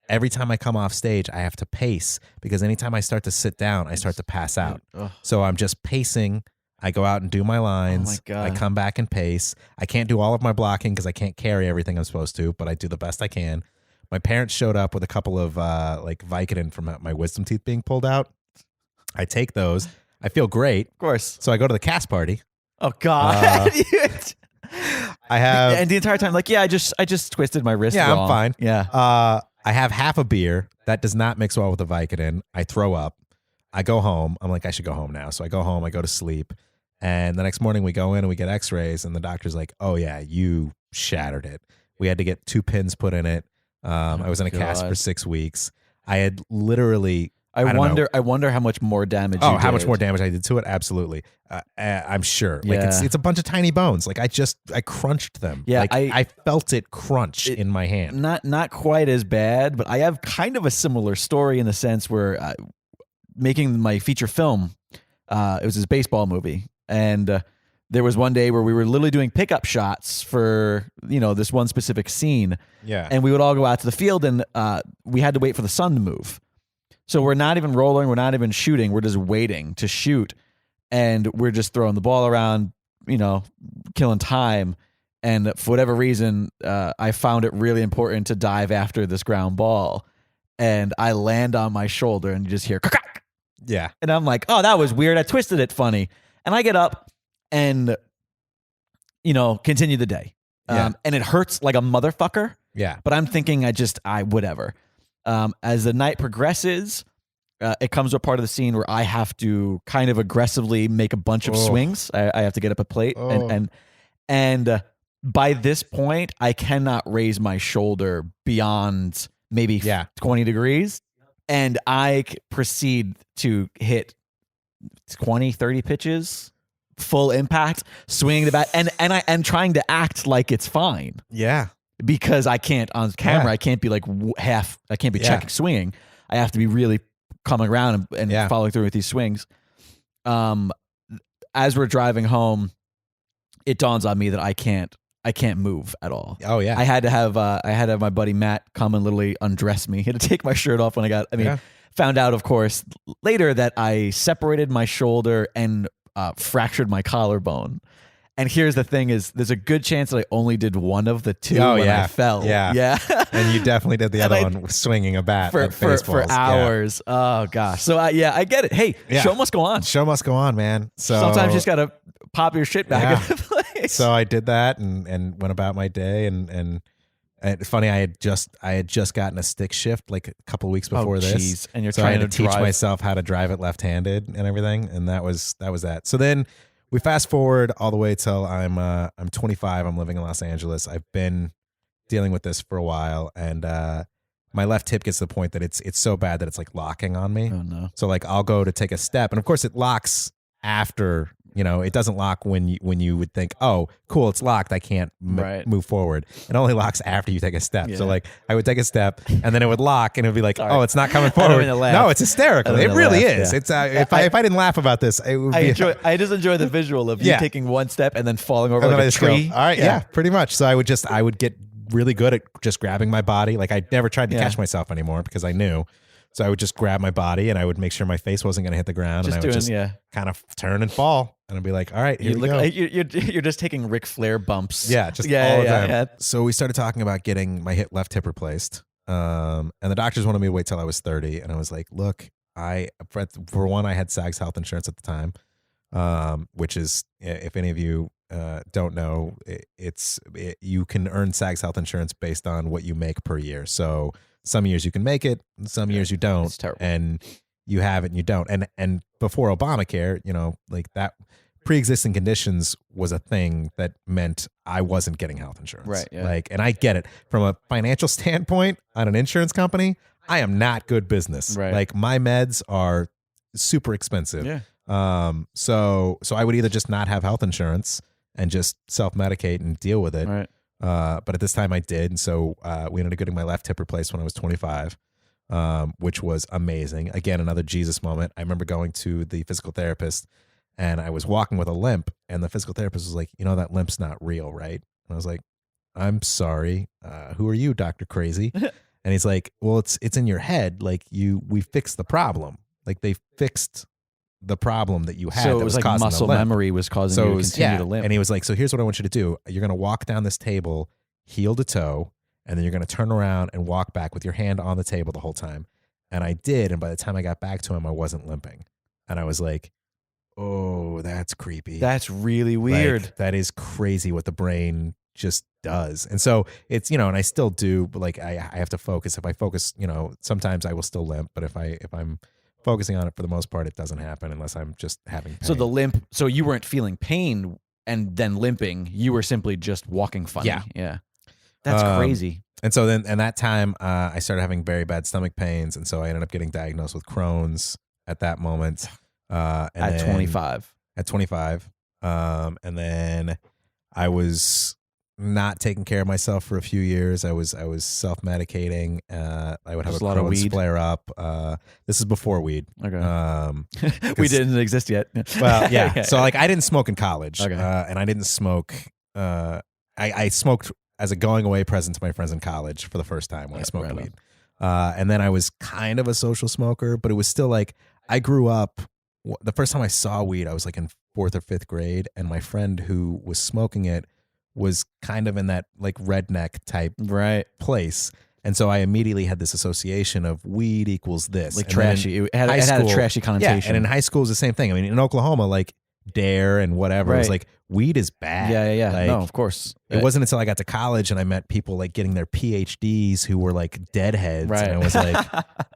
every time I come off stage, I have to pace because anytime I start to sit down, I start to pass out. Ugh. So I'm just pacing. I go out and do my lines. Oh my God. I come back and pace. I can't do all of my blocking because I can't carry everything I'm supposed to, but I do the best I can. My parents showed up with a couple of Vicodin from my wisdom teeth being pulled out. I take those. I feel great. Of course. So I go to the cast party. Oh God. I have, and the entire time, like, I just twisted my wrist. Yeah, wrong. I'm fine. Yeah. I have half a beer that does not mix well with the Vicodin. I throw up. I go home. I'm like, I should go home now. So I go home. I go to sleep. And the next morning we go in and we get x-rays and the doctor's like, oh yeah, you shattered it. We had to get 2 pins put in it. I was in a cast for 6 weeks. I had literally, I wonder how much more damage. Oh, how much more damage I did to it? Absolutely. I'm sure. Like it's a bunch of tiny bones. Like I crunched them. Yeah, like I felt it crunch in my hand. Not quite as bad, but I have kind of a similar story in the sense where making my feature film, it was this baseball movie, and there was one day where we were literally doing pickup shots for this one specific scene. Yeah, and we would all go out to the field, and we had to wait for the sun to move. So we're not even rolling, we're not even shooting, we're just waiting to shoot. And we're just throwing the ball around, killing time. And for whatever reason, I found it really important to dive after this ground ball. And I land on my shoulder and you just hear crack. Yeah. And I'm like, oh, that was weird. I twisted it funny. And I get up and, continue the day. Yeah. And it hurts like a motherfucker. Yeah. But I'm thinking whatever. As the night progresses, it comes to a part of the scene where I have to kind of aggressively make a bunch of swings. I have to get up a plate, and by this point, I cannot raise my shoulder beyond maybe 20 degrees, and I proceed to hit 20, 30 pitches full impact, swinging the bat, and I am trying to act like it's fine Yeah. because I can't on camera. Yeah. I can't be like half. I can't be Yeah. checking swinging. I have to be really coming around and Yeah. following through with these swings. As we're driving home, it dawns on me that I can't move at all. Oh yeah. I had to have my buddy Matt come and literally undress me. He had to take my shirt off when I got. Found out, of course, later that I separated my shoulder and fractured my collarbone. And here's the thing: is there's a good chance that I only did one of the two when I fell. Yeah. And you definitely did the other one swinging a bat for at baseballs. hours. Yeah. Oh gosh. So I get it. Hey, show must go on. Show must go on, man. So sometimes you just gotta pop your shit back into place. So I did that and went about my day and it's funny. I had just gotten a stick shift like a couple of weeks before this. Geez. And you're so trying I had to to teach drive. myself how to drive it left-handed and everything, and that was that. So then we fast forward all the way till I'm 25. I'm living in Los Angeles. I've been dealing with this for a while, and my left hip gets to the point that it's so bad that it's like locking on me. Oh no. So like I'll go to take a step, and of course it locks after. It doesn't lock when you would think, oh, cool, it's locked. I can't move forward. It only locks after you take a step. Yeah. So like I would take a step and then it would lock and it would be like, Sorry. oh, it's not coming I don't forward. mean to laugh. No, it's hysterical. I don't It mean to really laugh, is. yeah. It's if I didn't laugh about this, it would be. I just enjoy the visual of you taking one step and then falling over and then like I a just go, tree. all right, yeah, pretty much. So I would get really good at just grabbing my body. Like I never tried to catch myself anymore because I knew. So I would just grab my body and I would make sure my face wasn't going to hit the ground, and I would just kind of turn and fall, and I'd be like, "All right, here we go." Like you're just taking Ric Flair bumps. Yeah, just all the time. Yeah. So we started talking about getting my left hip replaced, and the doctors wanted me to wait till I was 30, and I was like, "Look, for one, I had SAG's health insurance at the time, which is, if any of you don't know, you can earn SAG's health insurance based on what you make per year. So some years you can make it, some years you don't. It's terrible. And you have it and you don't. And before Obamacare, like that pre-existing conditions was a thing that meant I wasn't getting health insurance. Right. Yeah. Like, and I get it from a financial standpoint on an insurance company. I am not good business. Right. Like my meds are super expensive. Yeah. So I would either just not have health insurance and just self-medicate and deal with it. Right. But at this time I did. And so we ended up getting my left hip replaced when I was 25, which was amazing. Again, another Jesus moment. I remember going to the physical therapist and I was walking with a limp, and the physical therapist was like, that limp's not real, right? And I was like, I'm sorry. Who are you, Dr. Crazy? And he's like, well, it's in your head. Like we fixed the problem. Like they fixed the problem that you had. So that it was like causing muscle the limp. memory was causing you to continue to limp. And he was like, so here's what I want you to do. You're going to walk down this table, heel to toe, and then you're going to turn around and walk back with your hand on the table the whole time. And I did. And by the time I got back to him, I wasn't limping. And I was like, oh, that's creepy. That's really weird. Like, that is crazy what the brain just does. And so it's, and I still do, but like I have to focus. If I focus, sometimes I will still limp, but if I'm focusing on it, for the most part, it doesn't happen unless I'm just having pain. So the limp, so you weren't feeling pain and then limping. You were simply just walking funny. Yeah. That's crazy. And so then, and that time, I started having very bad stomach pains, and so I ended up getting diagnosed with Crohn's at that moment. At 25. At 25. And then I was not taking care of myself for a few years. I was self-medicating. I would have Just a a lot of Crohn's weed. flare up. This is before weed. Okay. We didn't exist yet. Well, yeah. So like I didn't smoke in college. Okay. And I didn't smoke. I smoked as a going away present to my friends in college for the first time when I smoked weed. And then I was kind of a social smoker, but it was still like I grew up. The first time I saw weed, I was like in 4th or 5th grade, and my friend who was smoking it was kind of in that like redneck type place. And so I immediately had this association of weed equals this. Like and trashy. It had a trashy connotation. Yeah, and in high school it was the same thing. I mean, in Oklahoma, like Dare and whatever, it was like weed is bad. Yeah. Like, no, of course. It wasn't until I got to college and I met people like getting their PhDs who were like deadheads. Right. And I was like,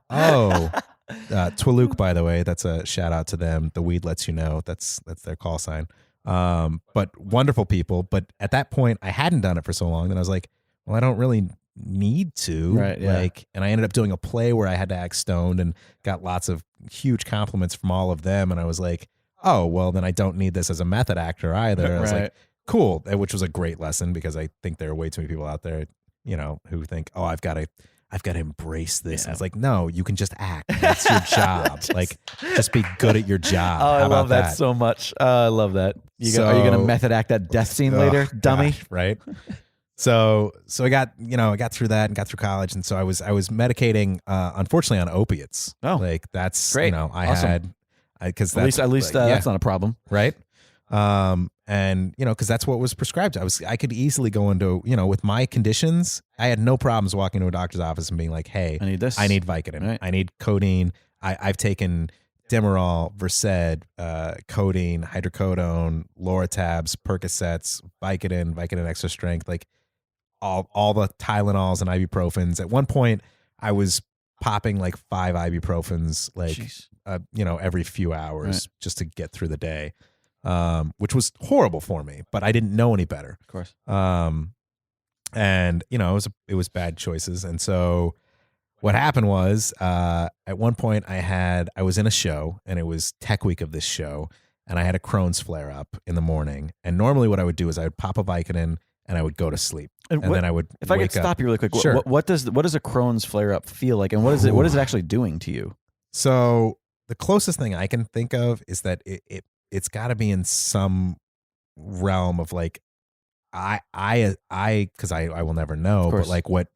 oh, Twiluk, by the way, that's a shout out to them. The weed lets you know. That's their call sign. But wonderful people. But at that point, I hadn't done it for so long that I was like, well, I don't really need to. Right. Yeah. Like, and I ended up doing a play where I had to act stoned and got lots of huge compliments from all of them. And I was like, oh, well, then I don't need this as a method actor either. I was Right. like, cool, which was a great lesson because I think there are way too many people out there, who think, oh, I've got to embrace this. Yeah. And it's like, no, you can just act. That's your job. Just be good at your job. Oh, How I love about that so much. I love that. Are you gonna method act that death scene later, dummy? Gosh, right. So I got through that and got through college, and so I was medicating, unfortunately, on opiates. Oh, like that's great. I Awesome. had because At least that's not a problem, right. And because that's what was prescribed. I could easily go into with my conditions. I had no problems walking to a doctor's office and being like, hey, I need this. I need Vicodin. Right. I need codeine. I've taken Demerol, Versed, codeine, hydrocodone, Loratabs, Percocets, Vicodin extra strength, like all the Tylenols and ibuprofens. At one point, I was popping like 5 ibuprofens, every few hours just to get through the day, which was horrible for me. But I didn't know any better, of course. And it was bad choices. And so what happened was, at one point I was in a show, and it was tech week of this show, and I had a Crohn's flare up in the morning. And normally what I would do is I would pop a Vicodin and I would go to sleep. And then I would If I could stop you really quick, Sure. what does a Crohn's flare up feel like, and what is it actually doing to you? So the closest thing I can think of is that it's got to be in some realm of like, because I will never know, but like what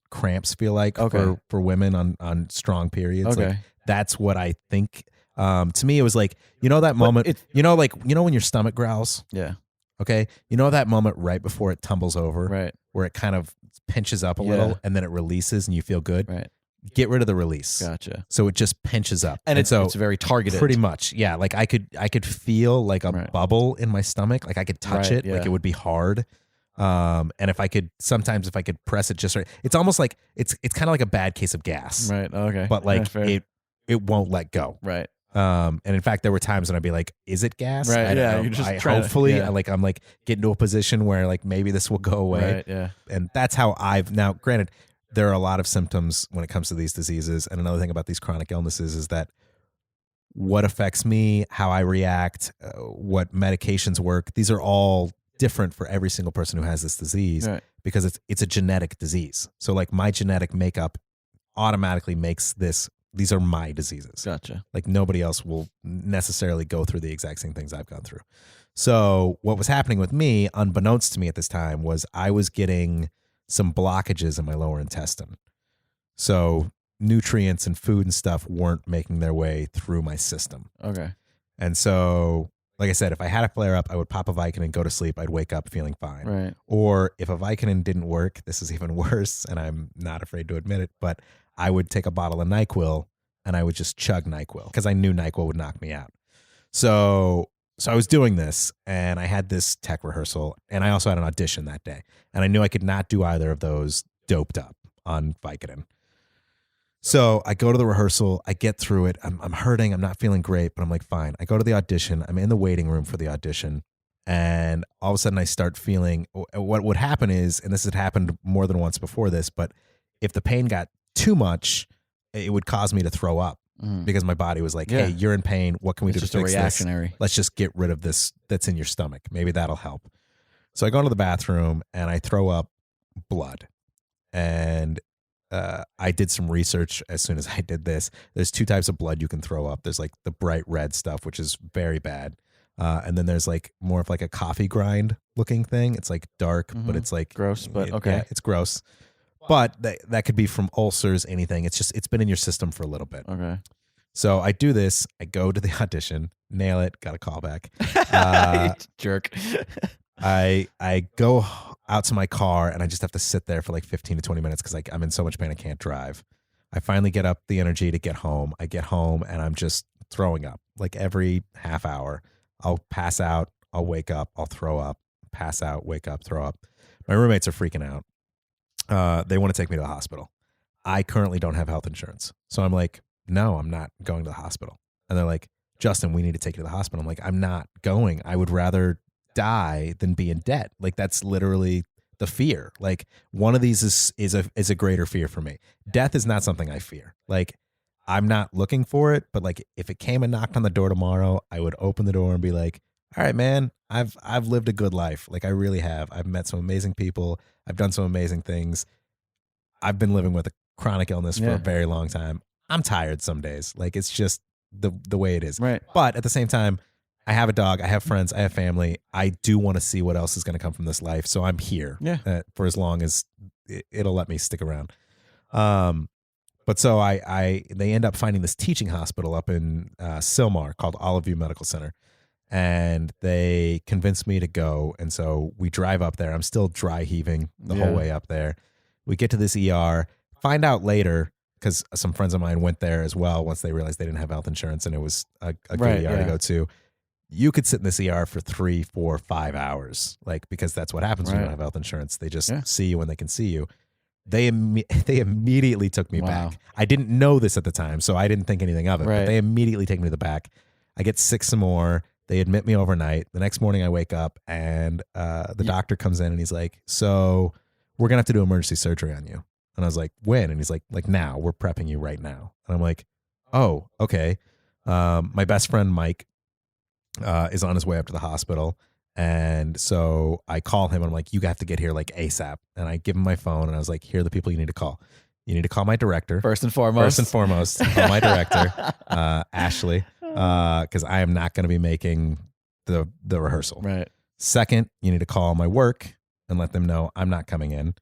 cramps feel like for women on strong periods. Okay. Like that's what I think. To me, it was like, that moment, when your stomach growls. Yeah. Okay. That moment right before it tumbles over, Right. where it kind of pinches up a little and then it releases and you feel good. Right. Get rid of the release. Gotcha. So it just pinches up. And so it's very targeted. Pretty much. Yeah. Like I could feel like a bubble in my stomach. Like I could touch it. Yeah. Like it would be hard. And if I could press it just right, it's almost like it's kind of like a bad case of gas. Right. Okay. But like it won't let go. Right. And in fact, there were times when I'd be like, is it gas? Right. I don't know. You're just hopefully I'm like getting to a position where like maybe this will go away. Right. Yeah. And that's how now granted, there are a lot of symptoms when it comes to these diseases. And another thing about these chronic illnesses is that what affects me, how I react, what medications work, these are all different for every single person who has this disease, because it's a genetic disease. So like my genetic makeup automatically makes these are my diseases. Gotcha. Like nobody else will necessarily go through the exact same things I've gone through. So what was happening with me, unbeknownst to me at this time, was I was getting some blockages in my lower intestine. So nutrients and food and stuff weren't making their way through my system. Okay. And so, like I said, if I had a flare up, I would pop a Vicodin, go to sleep. I'd wake up feeling fine. Right. Or if a Vicodin didn't work, this is even worse, and I'm not afraid to admit it, but I would take a bottle of NyQuil and I would just chug NyQuil because I knew NyQuil would knock me out. So I was doing this, and I had this tech rehearsal, and I also had an audition that day, and I knew I could not do either of those doped up on Vicodin. So I go to the rehearsal, I get through it. I'm hurting, I'm not feeling great, but I'm like, fine. I go to the audition. I'm in the waiting room for the audition, and all of a sudden I start feeling what would happen is, and this had happened more than once before this, but if the pain got too much, it would cause me to throw up. Because my body was like, hey, you're in pain. What can we do to fix this? Let's just get rid of this that's in your stomach. Maybe that'll help. So I go into the bathroom and I throw up blood. And I did some research as soon as I did this. There's 2 types of blood you can throw up. There's like the bright red stuff, which is very bad. And then there's like more of like a coffee grind looking thing. It's like dark, but it's like gross, but okay. Yeah, it's gross. But that could be from ulcers, anything. It's been in your system for a little bit. Okay. So I do this. I go to the audition, nail it, got a call back. Jerk. I go out to my car, and I just have to sit there for like 15 to 20 minutes because I'm in so much pain I can't drive. I finally get up the energy to get home. I get home, and I'm just throwing up. Like every half hour, I'll pass out, I'll wake up, I'll throw up, pass out, wake up, throw up. My roommates are freaking out. They want to take me to the hospital. I currently don't have health insurance. So I'm like, no, I'm not going to the hospital. And they're like, Justin, we need to take you to the hospital. I'm like, I'm not going. I would rather die than be in debt. Like that's literally the fear. Like one of these is a greater fear for me. Death is not something I fear. Like I'm not looking for it, but like if it came and knocked on the door tomorrow, I would open the door and be like, all right, man, I've lived a good life. Like I really have. I've met some amazing people. I've done some amazing things. I've been living with a chronic illness for a very long time. I'm tired some days. Like it's just the way it is. Right. But at the same time, I have a dog. I have friends. I have family. I do want to see what else is going to come from this life. So I'm here for as long as it'll let me stick around. But so they end up finding this teaching hospital up in Sylmar called Olive View Medical Center. And they convinced me to go. And so we drive up there. I'm still dry heaving the whole way up there. We get to this ER, find out later, because some friends of mine went there as well once they realized they didn't have health insurance and it was a good ER to go to. You could sit in this ER for 3, 4, 5 hours, like because that's what happens when you don't have health insurance. They just see you when they can see you. They immediately took me back. I didn't know this at the time, so I didn't think anything of it. But they immediately take me to the back. I get sick some more. They admit me overnight. The next morning I wake up and the doctor comes in and he's like, so we're going to have to do emergency surgery on you. And I was like, when? And he's like now. We're prepping you right now. And I'm like, oh, okay. My best friend, Mike, is on his way up to the hospital. And so I call him and I'm like, you have to get here like ASAP. And I give him my phone and I was like, here are the people you need to call. You need to call my director. First and foremost, call my director, Ashley, because I am not going to be making the rehearsal. Right. Second, you need to call my work and let them know I'm not coming in.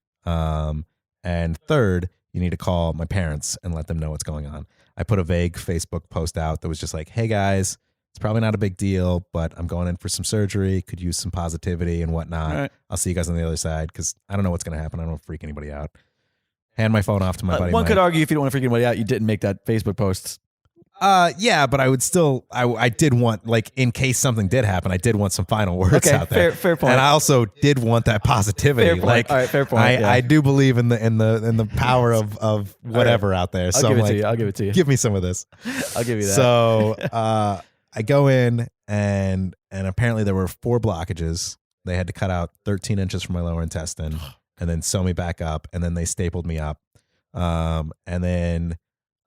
And third, you need to call my parents and let them know what's going on. I put a vague Facebook post out that was just like, hey guys, it's probably not a big deal, but I'm going in for some surgery, could use some positivity and whatnot. Right. I'll see you guys on the other side because I don't know what's going to happen. I don't want to freak anybody out. Hand my phone off to my buddy One Mike. could argue if you don't want to freak anybody out, you didn't make that Facebook post. Yeah, but I would still, I did want, like, in case something did happen, I did want some final words out there. Fair point. And I also did want that positivity. Fair point. Like, all right, fair point. I do believe in the power of whatever out there. So I'll give it to you. Give me some of this. I'll give you that. So I go in and apparently there were 4 blockages. They had to cut out 13 inches from my lower intestine and then sew me back up. And then they stapled me up. And then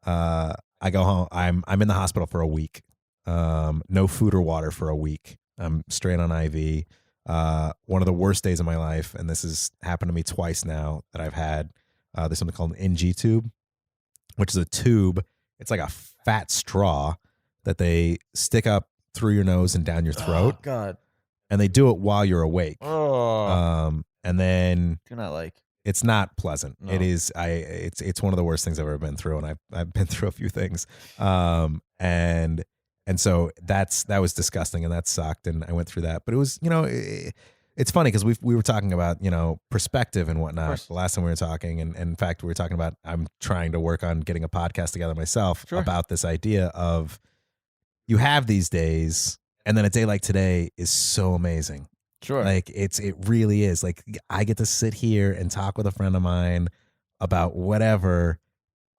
I go home. I'm in the hospital for a week. No food or water for a week. I'm straight on IV. One of the worst days of my life, and this has happened to me twice now that I've had. There's something called an NG tube, which is a tube. It's like a fat straw that they stick up through your nose and down your throat. Oh, God. And they do it while you're awake. Oh. And then Do not like. it's not pleasant. No. It is. It's one of the worst things I've ever been through, and I've been through a few things. And so that was disgusting, and that sucked, and I went through that. But it was, it's funny because we were talking about perspective and whatnot the last time we were talking, and in fact we were talking about I'm trying to work on getting a podcast together myself about this idea of you have these days, and then a day like today is so amazing. Sure. Like it really is. Like I get to sit here and talk with a friend of mine about whatever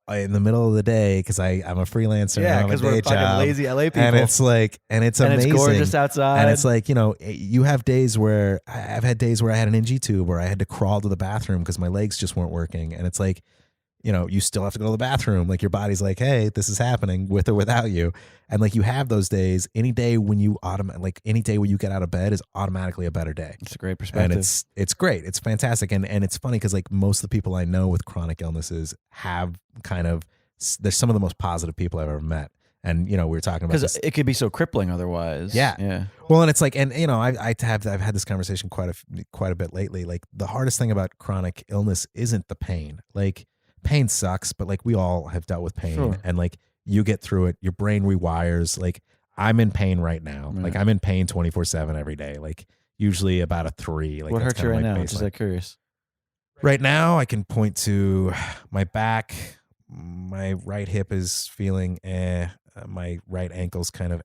in the middle of the day because I'm a freelancer. Yeah, because we're fucking lazy LA people, and it's like, and it's amazing. It's gorgeous outside, and it's like you have days where I've had days where I had an NG tube where I had to crawl to the bathroom because my legs just weren't working, and it's like. You still have to go to the bathroom. Like your body's like, hey, this is happening with or without you. And like you have those days. Any day when you any day when you get out of bed is automatically a better day. It's a great perspective. And it's great. It's fantastic. And it's funny because like most of the people I know with chronic illnesses have they're some of the most positive people I've ever met. And we were talking about because it could be so crippling otherwise. Yeah. Well, and it's like, and I've had this conversation quite a bit lately. Like the hardest thing about chronic illness isn't the pain. Like pain sucks, but like we all have dealt with pain, and like you get through it. Your brain rewires. Like I'm in pain right now. Like I'm in pain 24/7 every day. Like usually about a 3. Like what hurts you right now? Baseline. Just like curious. Right now, I can point to my back. My right hip is feeling my right ankle's kind of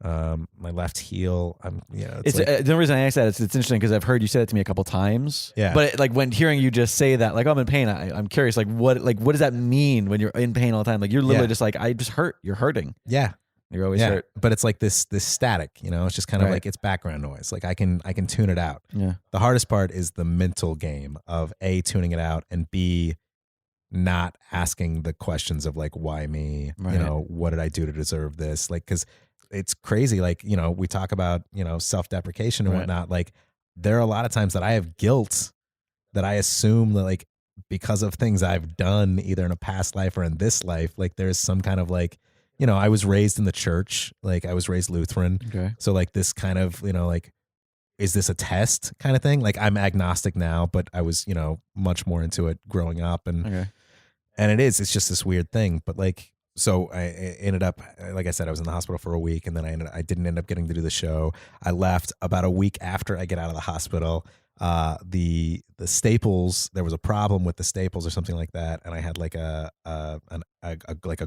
my left heel. It's the only reason I asked that is it's interesting because I've heard you say that to me a couple times. Yeah. But like when hearing you just say that, like I'm in pain, I'm curious. Like what does that mean when you're in pain all the time? Like you're literally just like I just hurt. You're hurting. Yeah. You're always hurt. But it's like this static. It's just kind of like it's background noise. Like I can tune it out. Yeah. The hardest part is the mental game of A, tuning it out, and B, not asking the questions of like, why me? Right. You know, what did I do to deserve this? Like, because it's crazy. Like, you know, we talk about, you know, self-deprecation and Right. whatnot. Like, there are a lot of times that I have guilt that I assume that like because of things I've done either in a past life or in this life, like there's some kind of like, you know, I was raised in the church, like I was raised Lutheran. Okay. So like this kind of, you know, like, is this a test kind of thing? Like I'm agnostic now, but I was, you know, much more into it growing up. Okay. And it's just this weird thing. But like, so I ended up, like I said, I was in the hospital for a week, and then I didn't end up getting to do the show. I left about a week after I get out of the hospital. The staples, there was a problem with the staples or something like that, and I had like a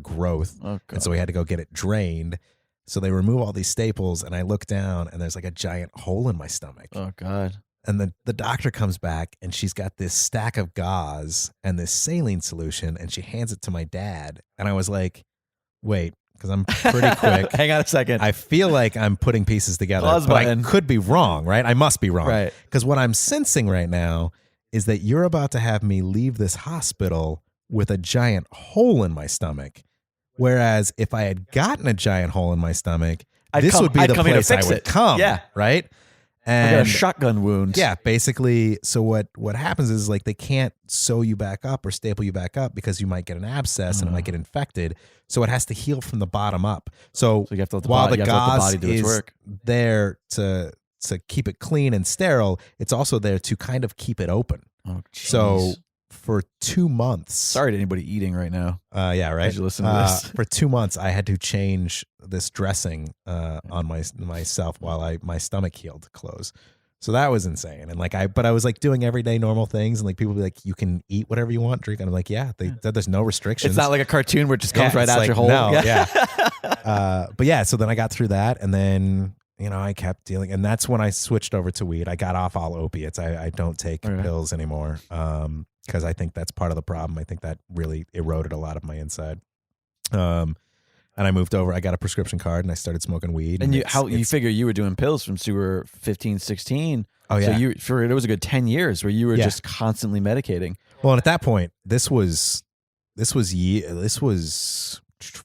growth, Oh, God. and so we had to go get it drained. So they remove all these staples, and I look down, and there's like a giant hole in my stomach. Oh, God. And the doctor comes back, and she's got this stack of gauze and this saline solution, and she hands it to my dad. And I was like, wait, because I'm pretty quick. Hang on a second. I feel like I'm putting pieces together, Pause but button. I could be wrong, right? I must be wrong. Right. Because what I'm sensing right now is that you're about to have me leave this hospital with a giant hole in my stomach. Whereas if I had gotten a giant hole in my stomach, this would be the come here to place I fix would it. come. Yeah. Right? I got a And shotgun wound. yeah, basically. So what happens is like they can't sew you back up or staple you back up because you might get an abscess and it might get infected. So it has to heal from the bottom up. So you have to let the while body, the you have to let the gauze body do its is work. there to keep it clean and sterile, it's also there to kind of keep it open. Oh, jeez. So for 2 months, Sorry to anybody eating right now. yeah, right. As you listen to this. For 2 months, I had to change this dressing on myself while my stomach healed close. So that was insane. And like but I was like doing everyday normal things, and like people be like, you can eat whatever you want, drink. And I'm like, yeah, there's no restrictions. It's not like a cartoon where it just comes right it's out like, your hole. No, yeah. But yeah, so then I got through that, and then, you know, I kept dealing, and that's when I switched over to weed. I got off all opiates. I don't take pills anymore. Because I think that's part of the problem. I think that really eroded a lot of my inside. And I moved over. I got a prescription card, and I started smoking weed. And you figure you were doing pills since you were 15, 16. Oh, yeah. So it was a good 10 years where you were just constantly medicating. Well, and at that point, this was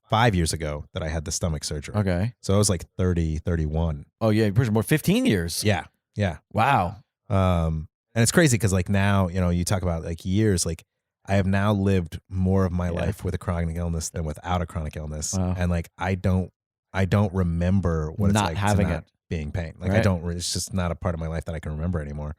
5 years ago that I had the stomach surgery. Okay. So I was like 30, 31. Oh, yeah. More 15 years. Yeah. Yeah. Wow. And it's crazy because like now, you know, you talk about like years, like I have now lived more of my life with a chronic illness than without a chronic illness. Wow. And like, I don't remember what it's Not like having to not it. being pain. Like Right. it's just not a part of my life that I can remember anymore.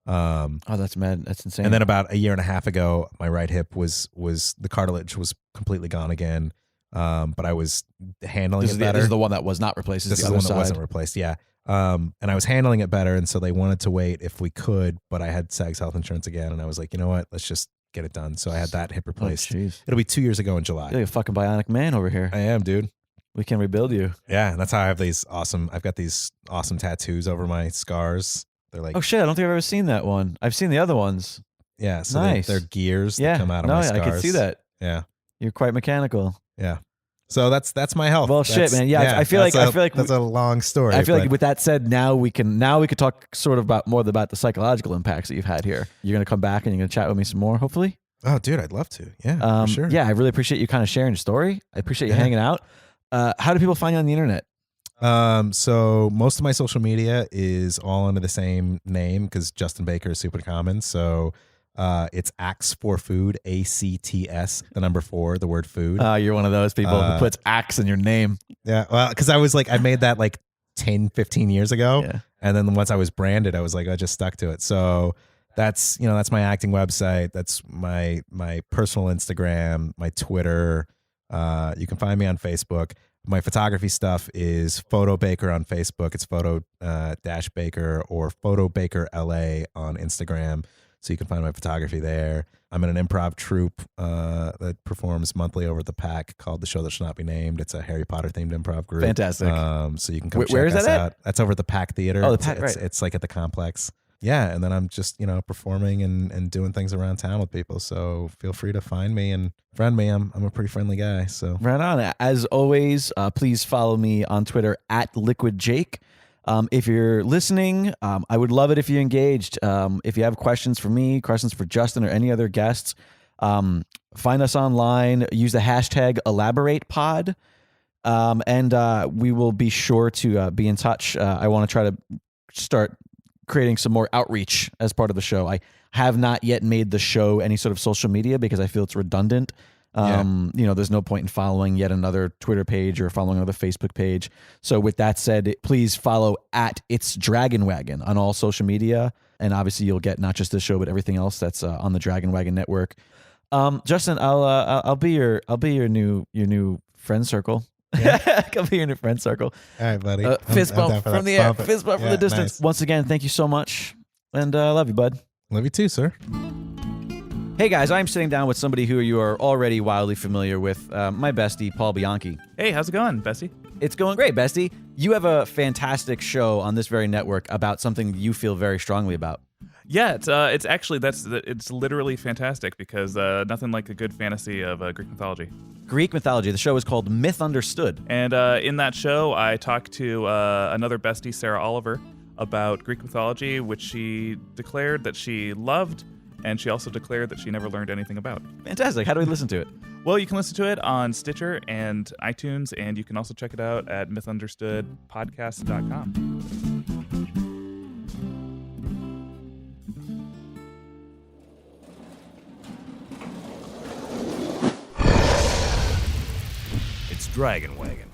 Oh, that's mad. That's insane. And then about a year and a half ago, my right hip was the cartilage was completely gone again. But I was handling it better. This is the one that was not replaced. This is the the other one that side. wasn't replaced. Yeah. And I was handling it better. And so they wanted to wait if we could, but I had SAG's health insurance again. And I was like, you know what? Let's just get it done. So I had that hip Oh, replaced. jeez. It'll be 2 years ago in July. You're like a fucking bionic man over here. I am, dude. We can rebuild you. Yeah. And that's how I have I've got these awesome tattoos over my scars. They're like, Oh, shit. I don't think I've ever seen that one. I've seen the other ones. yeah. So Nice. they're gears Yeah. that come out of my scars. I can see that. Yeah. You're quite mechanical. Yeah. So that's my health. Well, shit, man. Yeah, I feel like that's a long story. I feel but- like with that said, now we could talk sort of about the psychological impacts that you've had here. You're gonna come back and you're gonna chat with me some more, hopefully. Oh, dude, I'd love to. Yeah, for sure. Yeah, I really appreciate you kind of sharing your story. I appreciate you hanging out. How do people find you on the internet? So most of my social media is all under the same name because Justin Baker is super common. So it's Axe for Food, ACTS, the number 4, the word food. You're one of those people who puts axe in your name. Yeah, well, because I was like, I made that like 10, 15 years ago. Yeah. And then once I was branded, I was like, I just stuck to it. So that's my acting website. That's my personal Instagram, my Twitter. You can find me on Facebook. My photography stuff is Photo Baker on Facebook. It's Photo Baker or Photo Baker LA on Instagram. So you can find my photography there. I'm in an improv troupe that performs monthly over at the Pack called The Show That Should Not Be Named. It's a Harry Potter themed improv group. Fantastic. So you can come Where check is us that out. That's over at the Pack Theater. Oh, the Pack, right. It's like at the Complex. Yeah, and then I'm just, performing and doing things around town with people. So feel free to find me and friend me. I'm a pretty friendly guy. So Right on. As always, please follow me on Twitter at LiquidJake. If you're listening, I would love it if you engaged. If you have questions for me, questions for Justin or any other guests, Find us online. Use the hashtag #ElaboratePod. And we will be sure to be in touch. I want to try to start creating some more outreach as part of the show. I have not yet made the show any sort of social media because I feel it's redundant. There's no point in following yet another Twitter page or following another Facebook page. So with that said, please follow at It's Dragon Wagon on all social media. And obviously you'll get not just this show, but everything else that's on the Dragon Wagon network. Justin, I'll be your new friend circle. Yeah. I'll be in your friend circle. All right, buddy. Fist bump from the air. Fist bump from the distance. Nice. Once again, thank you so much. And love you, bud. Love you too, sir. Hey guys, I'm sitting down with somebody who you are already wildly familiar with, my bestie, Paul Bianchi. Hey, how's it going, bestie? It's going great, bestie. You have a fantastic show on this very network about something you feel very strongly about. Yeah, it's actually it's literally fantastic because nothing like a good fantasy of Greek mythology. Greek mythology. The show is called Myth Understood. And in that show, I talked to another bestie, Sarah Oliver, about Greek mythology, which she declared that she loved, and she also declared that she never learned anything about. Fantastic. How do we listen to it? Well, you can listen to it on Stitcher and iTunes, and you can also check it out at mythunderstoodpodcast.com. Dragon Wagon.